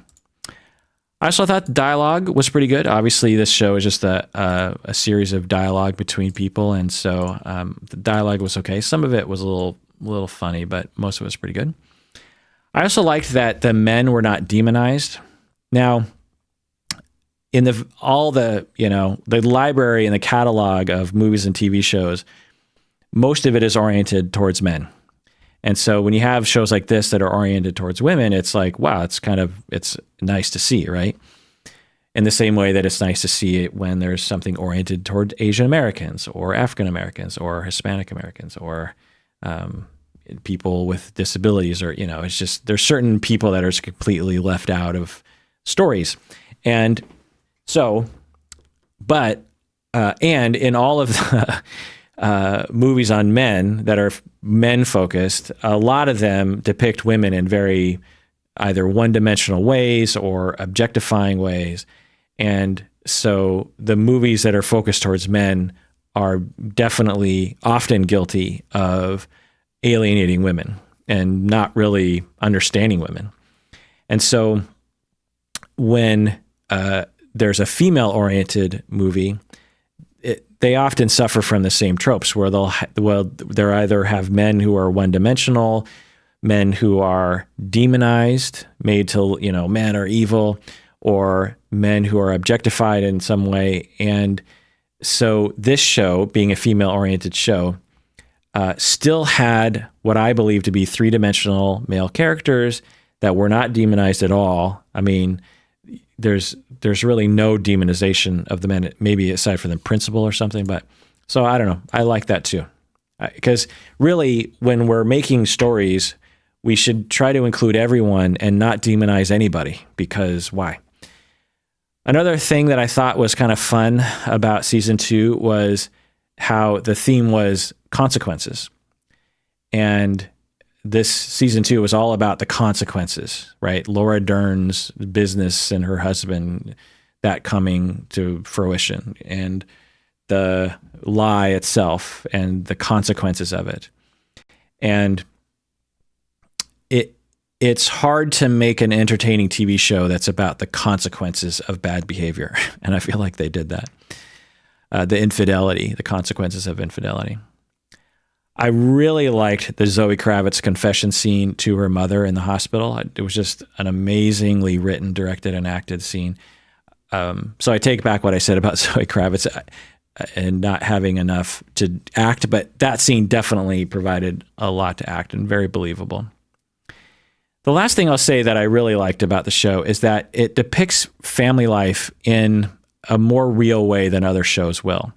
I also thought the dialogue was pretty good. Obviously, this show is just a series of dialogue between people, and so the dialogue was okay. Some of it was a little funny, but most of it was pretty good. I also liked that the men were not demonized. Now, in the library and the catalog of movies and TV shows, most of it is oriented towards men. And so when you have shows like this that are oriented towards women, it's like, wow, it's nice to see, right? In the same way that it's nice to see it when there's something oriented toward Asian Americans or African Americans or Hispanic Americans or people with disabilities, or, it's just, there's certain people that are completely left out of stories. And so, and in all of the movies on men that are men focused, a lot of them depict women in very either one-dimensional ways or objectifying ways. And so the movies that are focused towards men are definitely often guilty of alienating women and not really understanding women. And so when there's a female-oriented movie, they often suffer from the same tropes where they'll either have men who are one-dimensional, men who are demonized, made to, men are evil, or men who are objectified in some way. And so this show, being a female-oriented show, still had what I believe to be three-dimensional male characters that were not demonized at all. I mean, there's really no demonization of the men, maybe aside from the principal or something. But so I don't know. I like that too. Because really, when we're making stories, we should try to include everyone and not demonize anybody, because why? Another thing that I thought was kind of fun about season 2 was how the theme was consequences. And this season 2 was all about the consequences, right? Laura Dern's business and her husband, that coming to fruition, and the lie itself and the consequences of it. And it's hard to make an entertaining TV show that's about the consequences of bad behavior. And I feel like they did that. The consequences of infidelity. I really liked the Zoe Kravitz confession scene to her mother in the hospital. It was just an amazingly written, directed, and acted scene. So I take back what I said about Zoe Kravitz and not having enough to act, but that scene definitely provided a lot to act and very believable. The last thing I'll say that I really liked about the show is that it depicts family life in a more real way than other shows will.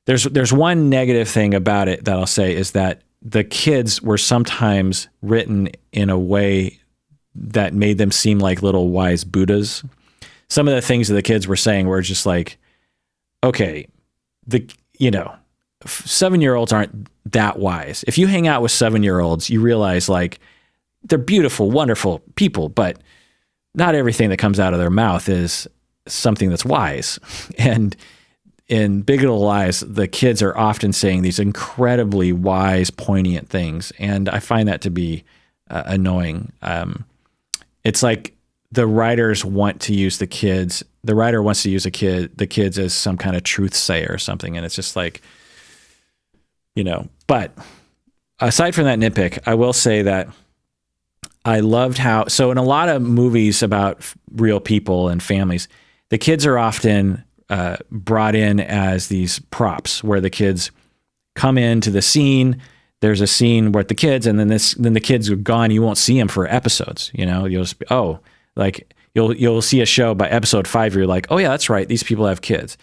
There's one negative thing about it that I'll say is that the kids were sometimes written in a way that made them seem like little wise Buddhas. Some of the things that the kids were saying were just like, okay, 7-year-olds aren't that wise. If you hang out with 7-year-olds, you realize like they're beautiful, wonderful people, but not everything that comes out of their mouth is something that's wise. And in Big Little Lies, the kids are often saying these incredibly wise, poignant things, and I find that to be annoying. It's like the writers want to use the kids. The writer wants to use the kids as some kind of truth sayer or something, and it's just like, But aside from that nitpick, I will say that I loved how. So in a lot of movies about real people and families, the kids are often brought in as these props where the kids come into the scene. There's a scene with the kids, and then the kids are gone. You won't see them for episodes. You'll just you'll see a show by episode 5. You're like, oh yeah, that's right. These people have kids.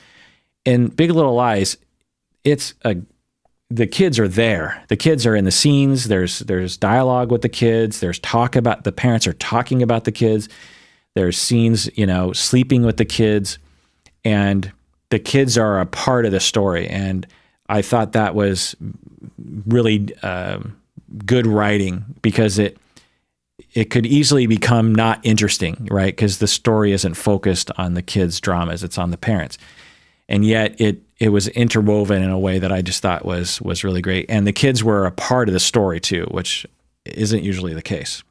In Big Little Lies, the kids are there. The kids are in the scenes. There's dialogue with the kids. There's talk about the parents are talking about the kids. There's scenes, sleeping with the kids. And the kids are a part of the story. And I thought that was really good writing, because it could easily become not interesting, right? Because the story isn't focused on the kids' dramas, it's on the parents. And yet it was interwoven in a way that I just thought was really great. And the kids were a part of the story too, which isn't usually the case.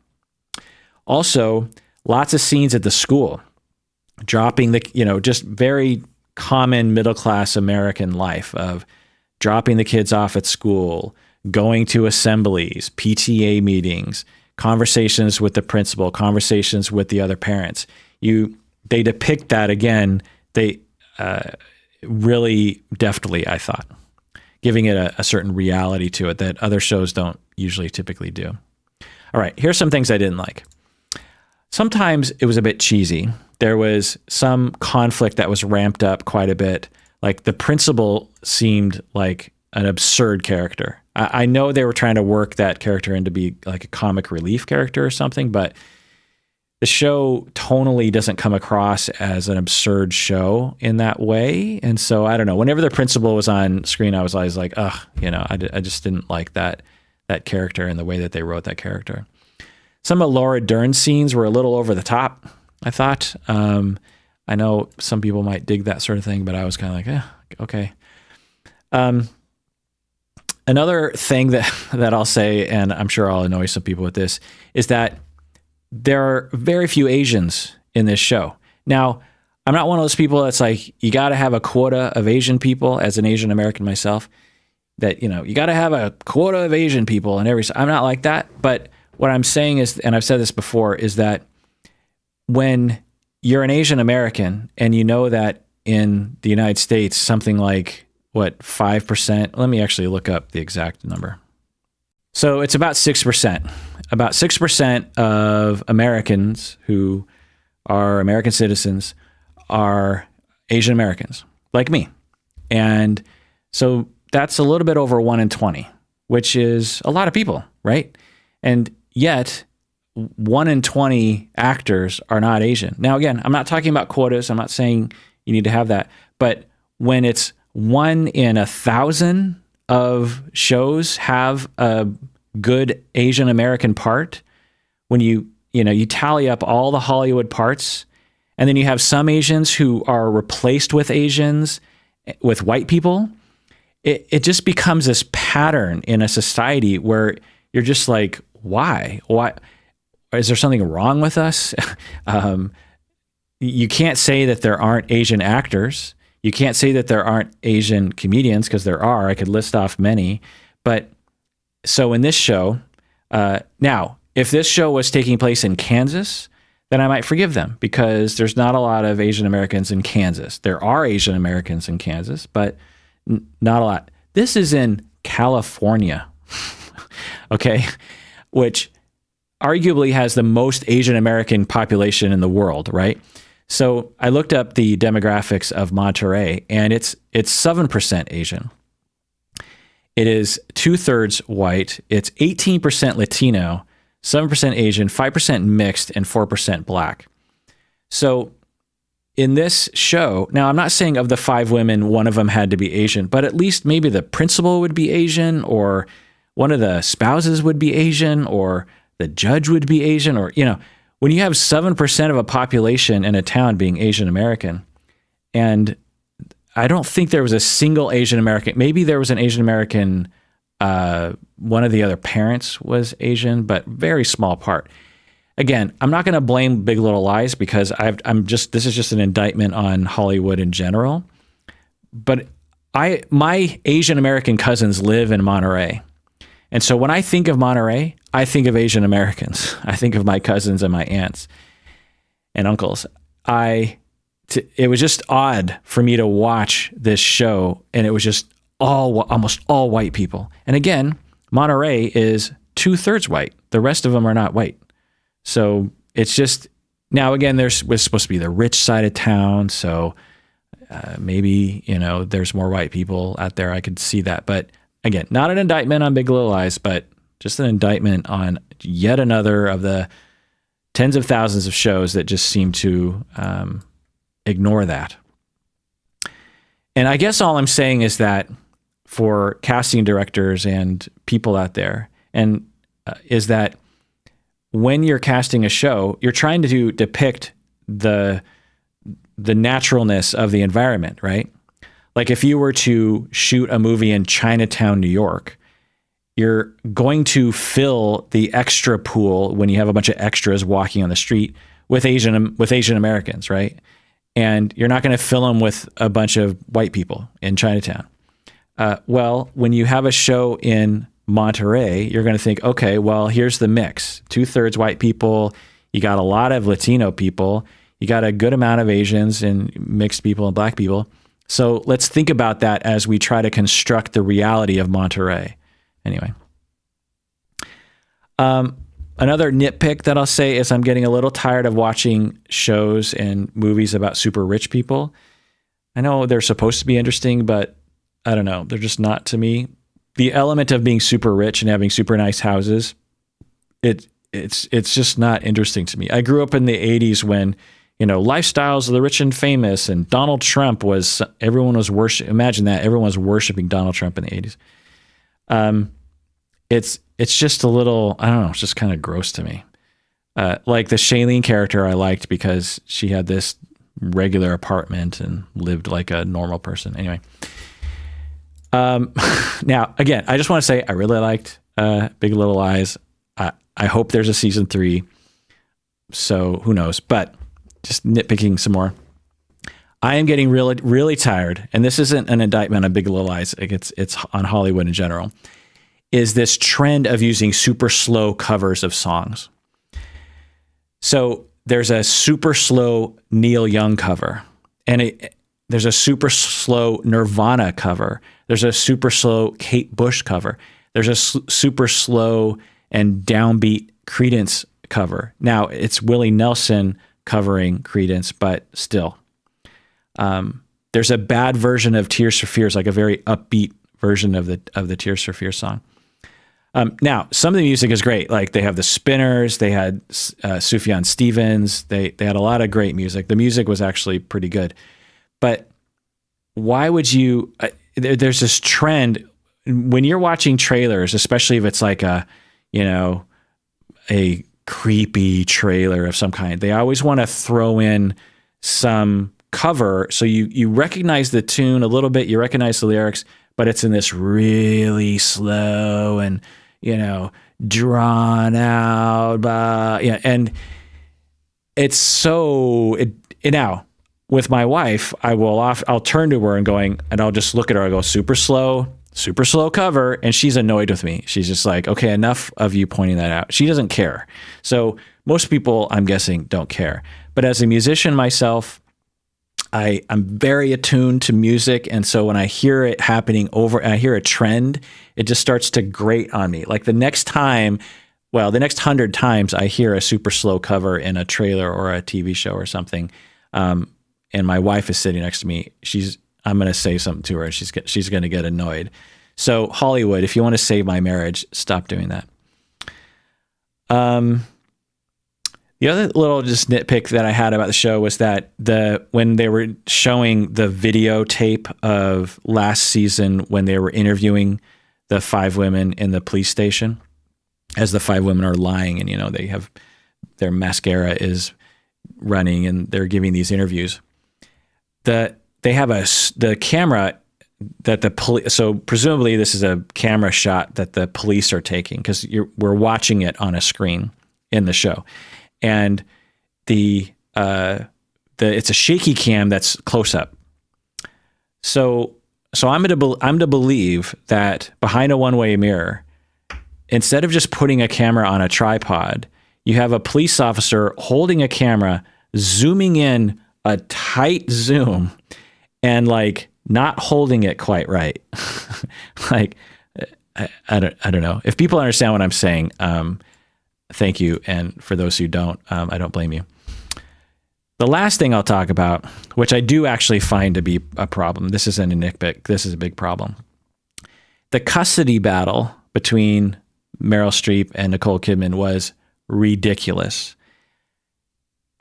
Also, lots of scenes at the school, dropping just very common middle-class American life of dropping the kids off at school, going to assemblies, PTA meetings, conversations with the principal, conversations with the other parents. They depict that again. They really deftly, I thought, giving it a certain reality to it that other shows don't usually typically do. All right, here's some things I didn't like. Sometimes it was a bit cheesy. There was some conflict that was ramped up quite a bit. Like the principal seemed like an absurd character. I know they were trying to work that character in to be like a comic relief character or something, but the show tonally doesn't come across as an absurd show in that way. And so I don't know, whenever the principal was on screen, I was always like, ugh, I just didn't like that character and the way that they wrote that character. Some of Laura Dern's scenes were a little over the top, I thought. I know some people might dig that sort of thing, but I was kind of like, okay. Another thing that I'll say, and I'm sure I'll annoy some people with this, is that there are very few Asians in this show. Now, I'm not one of those people that's like, you got to have a quota of Asian people. As an Asian American myself, that, you got to have a quota of Asian people and I'm not like that. But what I'm saying is, and I've said this before, is that when you're an Asian American and you know that in the United States, something like 5%, let me actually look up the exact number. So it's about 6%. About 6% of Americans who are American citizens are Asian Americans, like me. And so that's a little bit over 1 in 20, which is a lot of people, right? And yet 1 in 20 actors are not Asian. Now, again, I'm not talking about quotas. I'm not saying you need to have that. But when it's 1 in 1,000 of shows have a good Asian American part, when you tally up all the Hollywood parts, and then you have some Asians who are replaced with Asians, with white people, it just becomes this pattern in a society where you're just like, why? Is there something wrong with us? You can't say that there aren't Asian actors. You can't say that there aren't Asian comedians, because there are. I could list off many. But so in this show, now, if this show was taking place in Kansas, then I might forgive them, because there's not a lot of Asian Americans in Kansas. There are Asian Americans in Kansas, but not a lot. This is in California, okay, which arguably has the most Asian American population in the world, right? So I looked up the demographics of Monterey, and it's 7% Asian. It is 2/3 white. It's 18% Latino, 7% Asian, 5% mixed, and 4% black. So in this show, now I'm not saying of the 5 women, one of them had to be Asian, but at least maybe the principal would be Asian, or one of the spouses would be Asian, or the judge would be Asian, or, when you have 7% of a population in a town being Asian American, and I don't think there was a single Asian American. Maybe there was an Asian American. One of the other parents was Asian, but very small part. Again, I'm not going to blame Big Little Lies, because this is just an indictment on Hollywood in general. But my Asian American cousins live in Monterey. And so when I think of Monterey, I think of Asian Americans. I think of my cousins and my aunts and uncles. It was just odd for me to watch this show, and it was just almost all white people. And again, Monterey is 2/3 white. The rest of them are not white. So it's just, now again, was supposed to be the rich side of town. So maybe, there's more white people out there. I could see that. But again, not an indictment on Big Little Lies, but just an indictment on yet another of the tens of thousands of shows that just seem to ignore that. And I guess all I'm saying is that for casting directors and people out there, and is that when you're casting a show, you're trying to depict the naturalness of the environment, right? Like if you were to shoot a movie in Chinatown, New York, you're going to fill the extra pool when you have a bunch of extras walking on the street with Asian Americans, right? And you're not going to fill them with a bunch of white people in Chinatown. Well, when you have a show in Monterey, you're going to think, okay, well, here's the mix. 2/3 white people. You got a lot of Latino people. You got a good amount of Asians and mixed people and black people. So let's think about that as we try to construct the reality of Monterey. Anyway. Another nitpick that I'll say is I'm getting a little tired of watching shows and movies about super rich people. I know they're supposed to be interesting, but I don't know. They're just not to me. The element of being super rich and having super nice houses, it's just not interesting to me. I grew up in the 80s when, lifestyles of the rich and famous, and Donald Trump everyone was worshiping. Imagine that. Everyone was worshiping Donald Trump in the 80s. It's just a little, I don't know, it's just kind of gross to me. Like the Shailene character I liked because she had this regular apartment and lived like a normal person. Anyway. Now, again, I just want to say I really liked Big Little Lies. I hope there's a season 3. So who knows? But just nitpicking some more. I am getting really, really tired, and this isn't an indictment on Big Little Lies. It's on Hollywood in general. Is this trend of using super slow covers of songs. So there's a super slow Neil Young cover, and there's a super slow Nirvana cover. There's a super slow Kate Bush cover. There's a super slow and downbeat Creedence cover. Now it's Willie Nelson covering Creedence, but still. There's a bad version of Tears for Fears, like a very upbeat version of the Tears for Fears song. Now, some of the music is great. Like they have the Spinners, they had Sufjan Stevens, they had a lot of great music. The music was actually pretty good. But why would you, there's this trend when you're watching trailers, especially if it's like a creepy trailer of some kind, they always want to throw in some cover. So you recognize the tune a little bit, you recognize the lyrics, but it's in this really slow and, drawn out, and it's so, now, with my wife, I'll turn to her and I'll just look at her, I go, super slow cover, and she's annoyed with me. She's just like, okay, enough of you pointing that out. She doesn't care. So most people, I'm guessing, don't care. But as a musician myself, I'm very attuned to music, and so when I hear it happening and I hear a trend, it just starts to grate on me. Like the next 100 times I hear a super slow cover in a trailer or a TV show or something, and my wife is sitting next to me, I'm going to say something to her, and she's going to get annoyed. So Hollywood, if you want to save my marriage, stop doing that. The other little just nitpick that I had about the show was that when they were showing the videotape of last season when they were interviewing the 5 women in the police station, as the 5 women are lying and they have their mascara is running and they're giving these interviews. They have the camera that the police. So presumably this is a camera shot that the police are taking because we're watching it on a screen in the show. And it's a shaky cam that's close up. So I'm to believe that behind a one-way mirror, instead of just putting a camera on a tripod, you have a police officer holding a camera, zooming in a tight zoom, and like not holding it quite right. Like I don't know if people understand what I'm saying. Thank you. And for those who don't, I don't blame you. The last thing I'll talk about, which I do actually find to be a problem, this isn't a nitpick, this is a big problem. The custody battle between Meryl Streep and Nicole Kidman was ridiculous.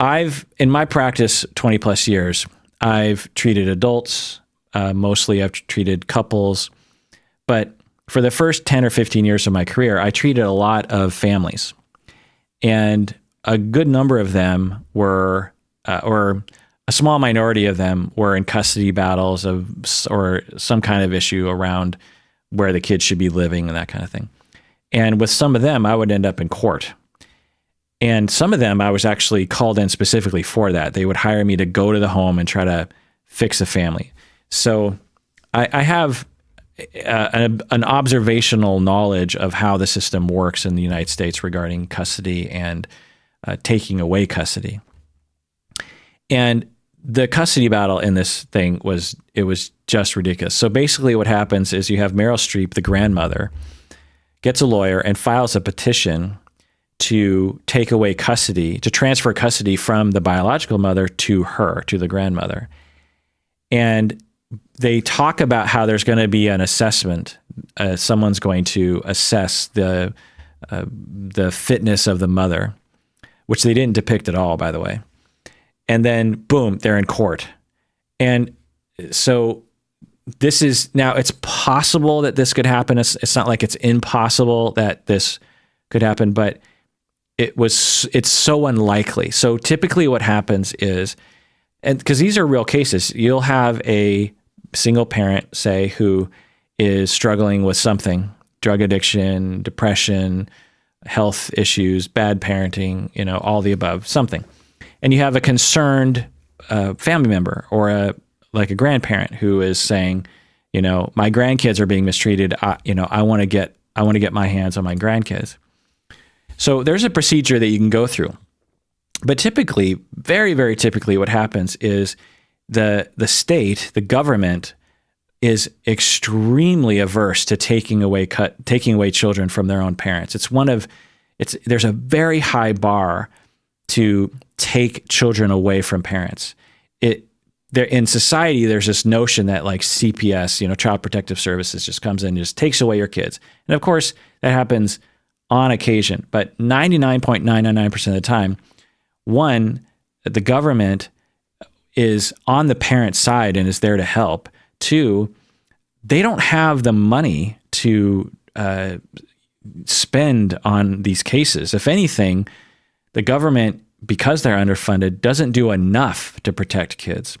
In my practice, 20 plus years, I've treated adults, mostly I've treated couples. But for the first 10 or 15 years of my career, I treated a lot of families. And a good number of them were, or a small minority of them were in custody battles or some kind of issue around where the kids should be living and that kind of thing. And with some of them, I would end up in court. And some of them, I was actually called in specifically for that. They would hire me to go to the home and try to fix a family. So I have an observational knowledge of how the system works in the United States regarding custody and taking away custody. And the custody battle in this thing was just ridiculous. So basically what happens is you have Meryl Streep, the grandmother, gets a lawyer and files a petition to take away custody, to transfer custody from the biological mother to her, to the grandmother. And they talk about how there's going to be an assessment. Someone's going to assess the fitness of the mother, which they didn't depict at all, by the way. And then, boom, they're in court. And so this is, now it's possible that this could happen. It's not like it's impossible that this could happen, but it's so unlikely. So typically what happens is, and because these are real cases, you'll have a single parent, say, who is struggling with something, drug addiction, depression, health issues, bad parenting, all the above, something. And you have a concerned family member or a grandparent who is saying, my grandkids are being mistreated. I want to get my hands on my grandkids. So there's a procedure that you can go through. But typically, very, very typically, what happens is the state, the government, is extremely averse to taking away children from their own parents. There's a very high bar to take children away from parents. In society, there's this notion that like CPS, Child Protective Services, just comes in and just takes away your kids. And of course, that happens on occasion, but 99.999% of the time, one, the government is on the parent's side and is there to help. Two, they don't have the money to spend on these cases. If anything, the government, because they're underfunded, doesn't do enough to protect kids.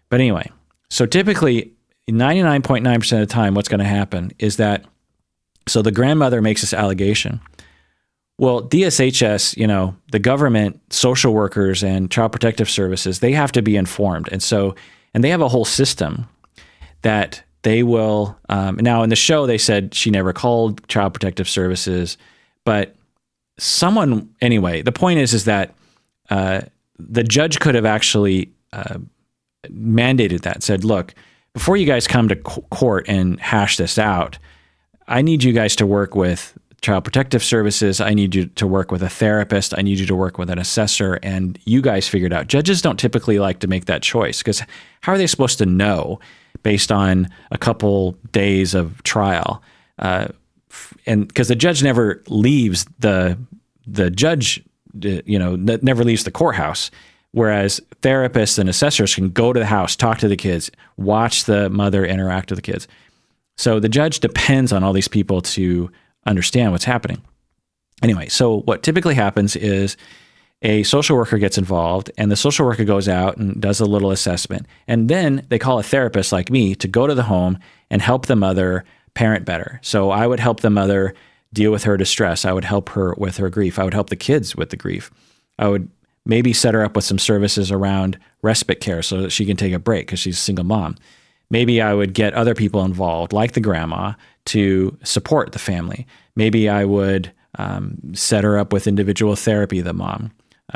But anyway, so typically 99.9% of the time, what's going to happen is that, so the grandmother makes this allegation. Well, DSHS, the government, social workers, and Child Protective Services, they have to be informed. And they have a whole system that they will, now in the show, they said she never called Child Protective Services, but anyway, the point is that the judge could have actually mandated that, said, look, before you guys come to court and hash this out, I need you guys to work with Child Protective Services. I need you to work with a therapist. I need you to work with an assessor, and you guys figure it out. Judges don't typically like to make that choice because how are they supposed to know based on a couple days of trial? And because the judge never leaves the judge, never leaves the courthouse. Whereas therapists and assessors can go to the house, talk to the kids, watch the mother interact with the kids. So the judge depends on all these people to understand what's happening. Anyway, so what typically happens is a social worker gets involved and the social worker goes out and does a little assessment. And then they call a therapist like me to go to the home and help the mother parent better. So I would help the mother deal with her distress. I would help her with her grief. I would help the kids with the grief. I would maybe set her up with some services around respite care so that she can take a break because she's a single mom. Maybe I would get other people involved, like the grandma, to support the family. Maybe I would set her up with individual therapy, the mom,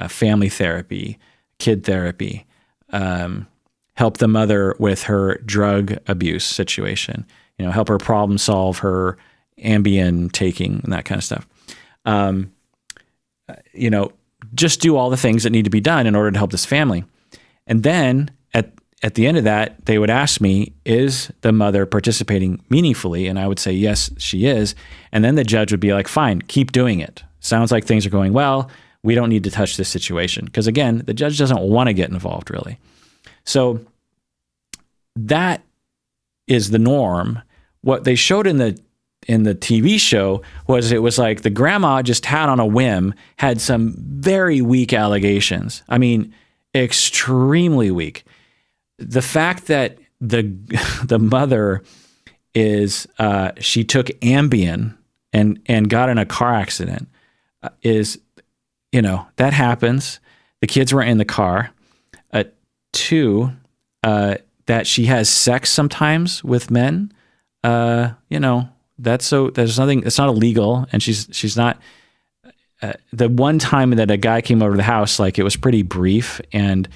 family therapy, kid therapy, help the mother with her drug abuse situation, help her problem solve her Ambien taking and that kind of stuff. Just do all the things that need to be done in order to help this family. And then at the end of that, they would ask me, is the mother participating meaningfully? And I would say, yes, she is. And then the judge would be like, fine, keep doing it. Sounds like things are going well. We don't need to touch this situation. Because again, the judge doesn't want to get involved really. So that is the norm what they showed in the TV show was it was like the grandma just had on a whim, had some very weak allegations. I mean, extremely weak. The fact that the mother is she took Ambien and got in a car accident is, that happens. The kids were in the car. 2, that she has sex sometimes with men. There's nothing. It's not illegal, and she's not. The one time that a guy came over to the house, like, it was pretty brief. And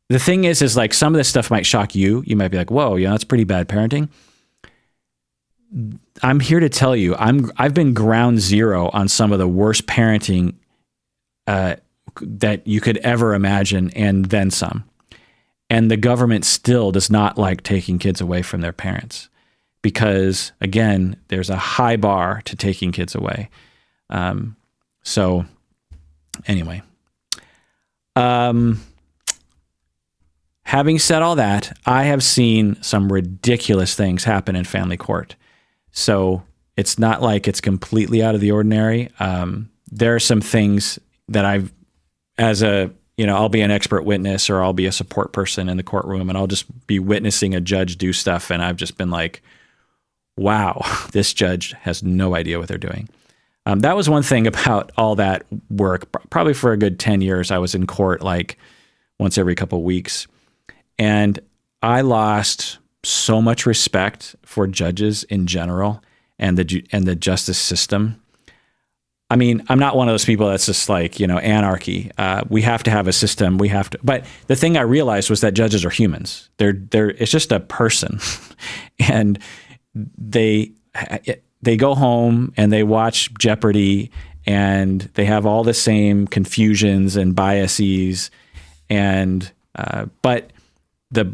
the thing is like, some of this stuff might shock you. You might be like, "Whoa, that's pretty bad parenting." I'm here to tell you, I've been ground zero on some of the worst parenting that you could ever imagine, and then some. And the government still does not like taking kids away from their parents because, again, there's a high bar to taking kids away. So anyway, having said all that, I have seen some ridiculous things happen in family court. So it's not like it's completely out of the ordinary. There are some things that I'll be an expert witness, or I'll be a support person in the courtroom, and I'll just be witnessing a judge do stuff. And I've just been like, wow, this judge has no idea what they're doing. That was one thing about all that work. Probably for a good 10 years, I was in court like once every couple of weeks. And I lost so much respect for judges in general and the justice system. I mean, I'm not one of those people that's just like, anarchy. We have to have a system. But the thing I realized was that judges are humans. It's just a person. And they go home and they watch Jeopardy, and they have all the same confusions and biases. And, but the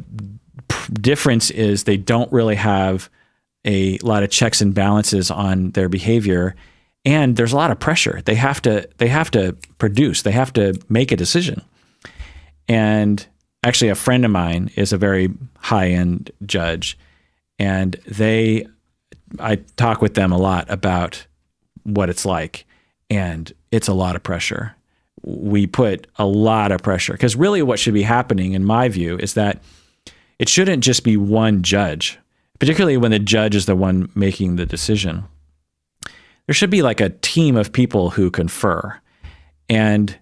difference is they don't really have a lot of checks and balances on their behavior. And there's a lot of pressure. They have to produce. They have to make a decision. And actually, a friend of mine is a very high-end judge, and I talk with them a lot about what it's like, and it's a lot of pressure. We put a lot of pressure because really, what should be happening, in my view, is that it shouldn't just be one judge, particularly when the judge is the one making the decision. There should be like a team of people who confer. And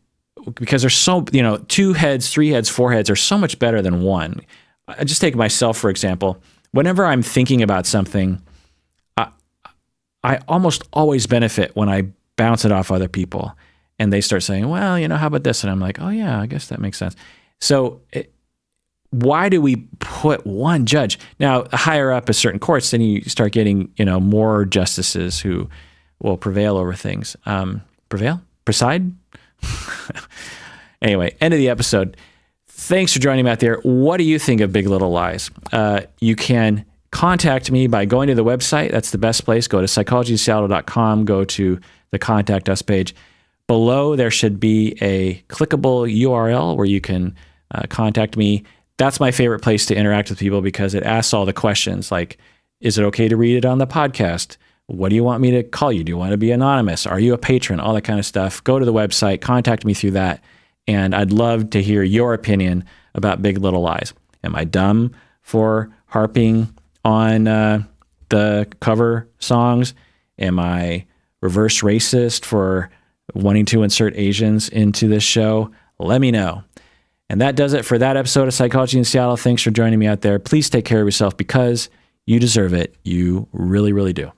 because there's 2 heads, 3 heads, 4 heads are so much better than one. I just take myself, for example. Whenever I'm thinking about something, I almost always benefit when I bounce it off other people and they start saying, well, how about this? And I'm like, oh yeah, I guess that makes sense. So why do we put one judge? Now, higher up at certain courts, then you start getting, more justices who will prevail over things. Preside? Anyway, end of the episode. Thanks for joining me out there. What do you think of Big Little Lies? You can contact me by going to the website. That's the best place. Go to psychologyinseattle.com. Go to the Contact Us page. Below, there should be a clickable URL where you can contact me. That's my favorite place to interact with people because it asks all the questions like, is it okay to read it on the podcast? What do you want me to call you? Do you want to be anonymous? Are you a patron? All that kind of stuff. Go to the website, contact me through that, and I'd love to hear your opinion about Big Little Lies. Am I dumb for harping on the cover songs? Am I reverse racist for wanting to insert Asians into this show? Let me know. And that does it for that episode of Psychology in Seattle. Thanks for joining me out there. Please take care of yourself because you deserve it. You really, really do.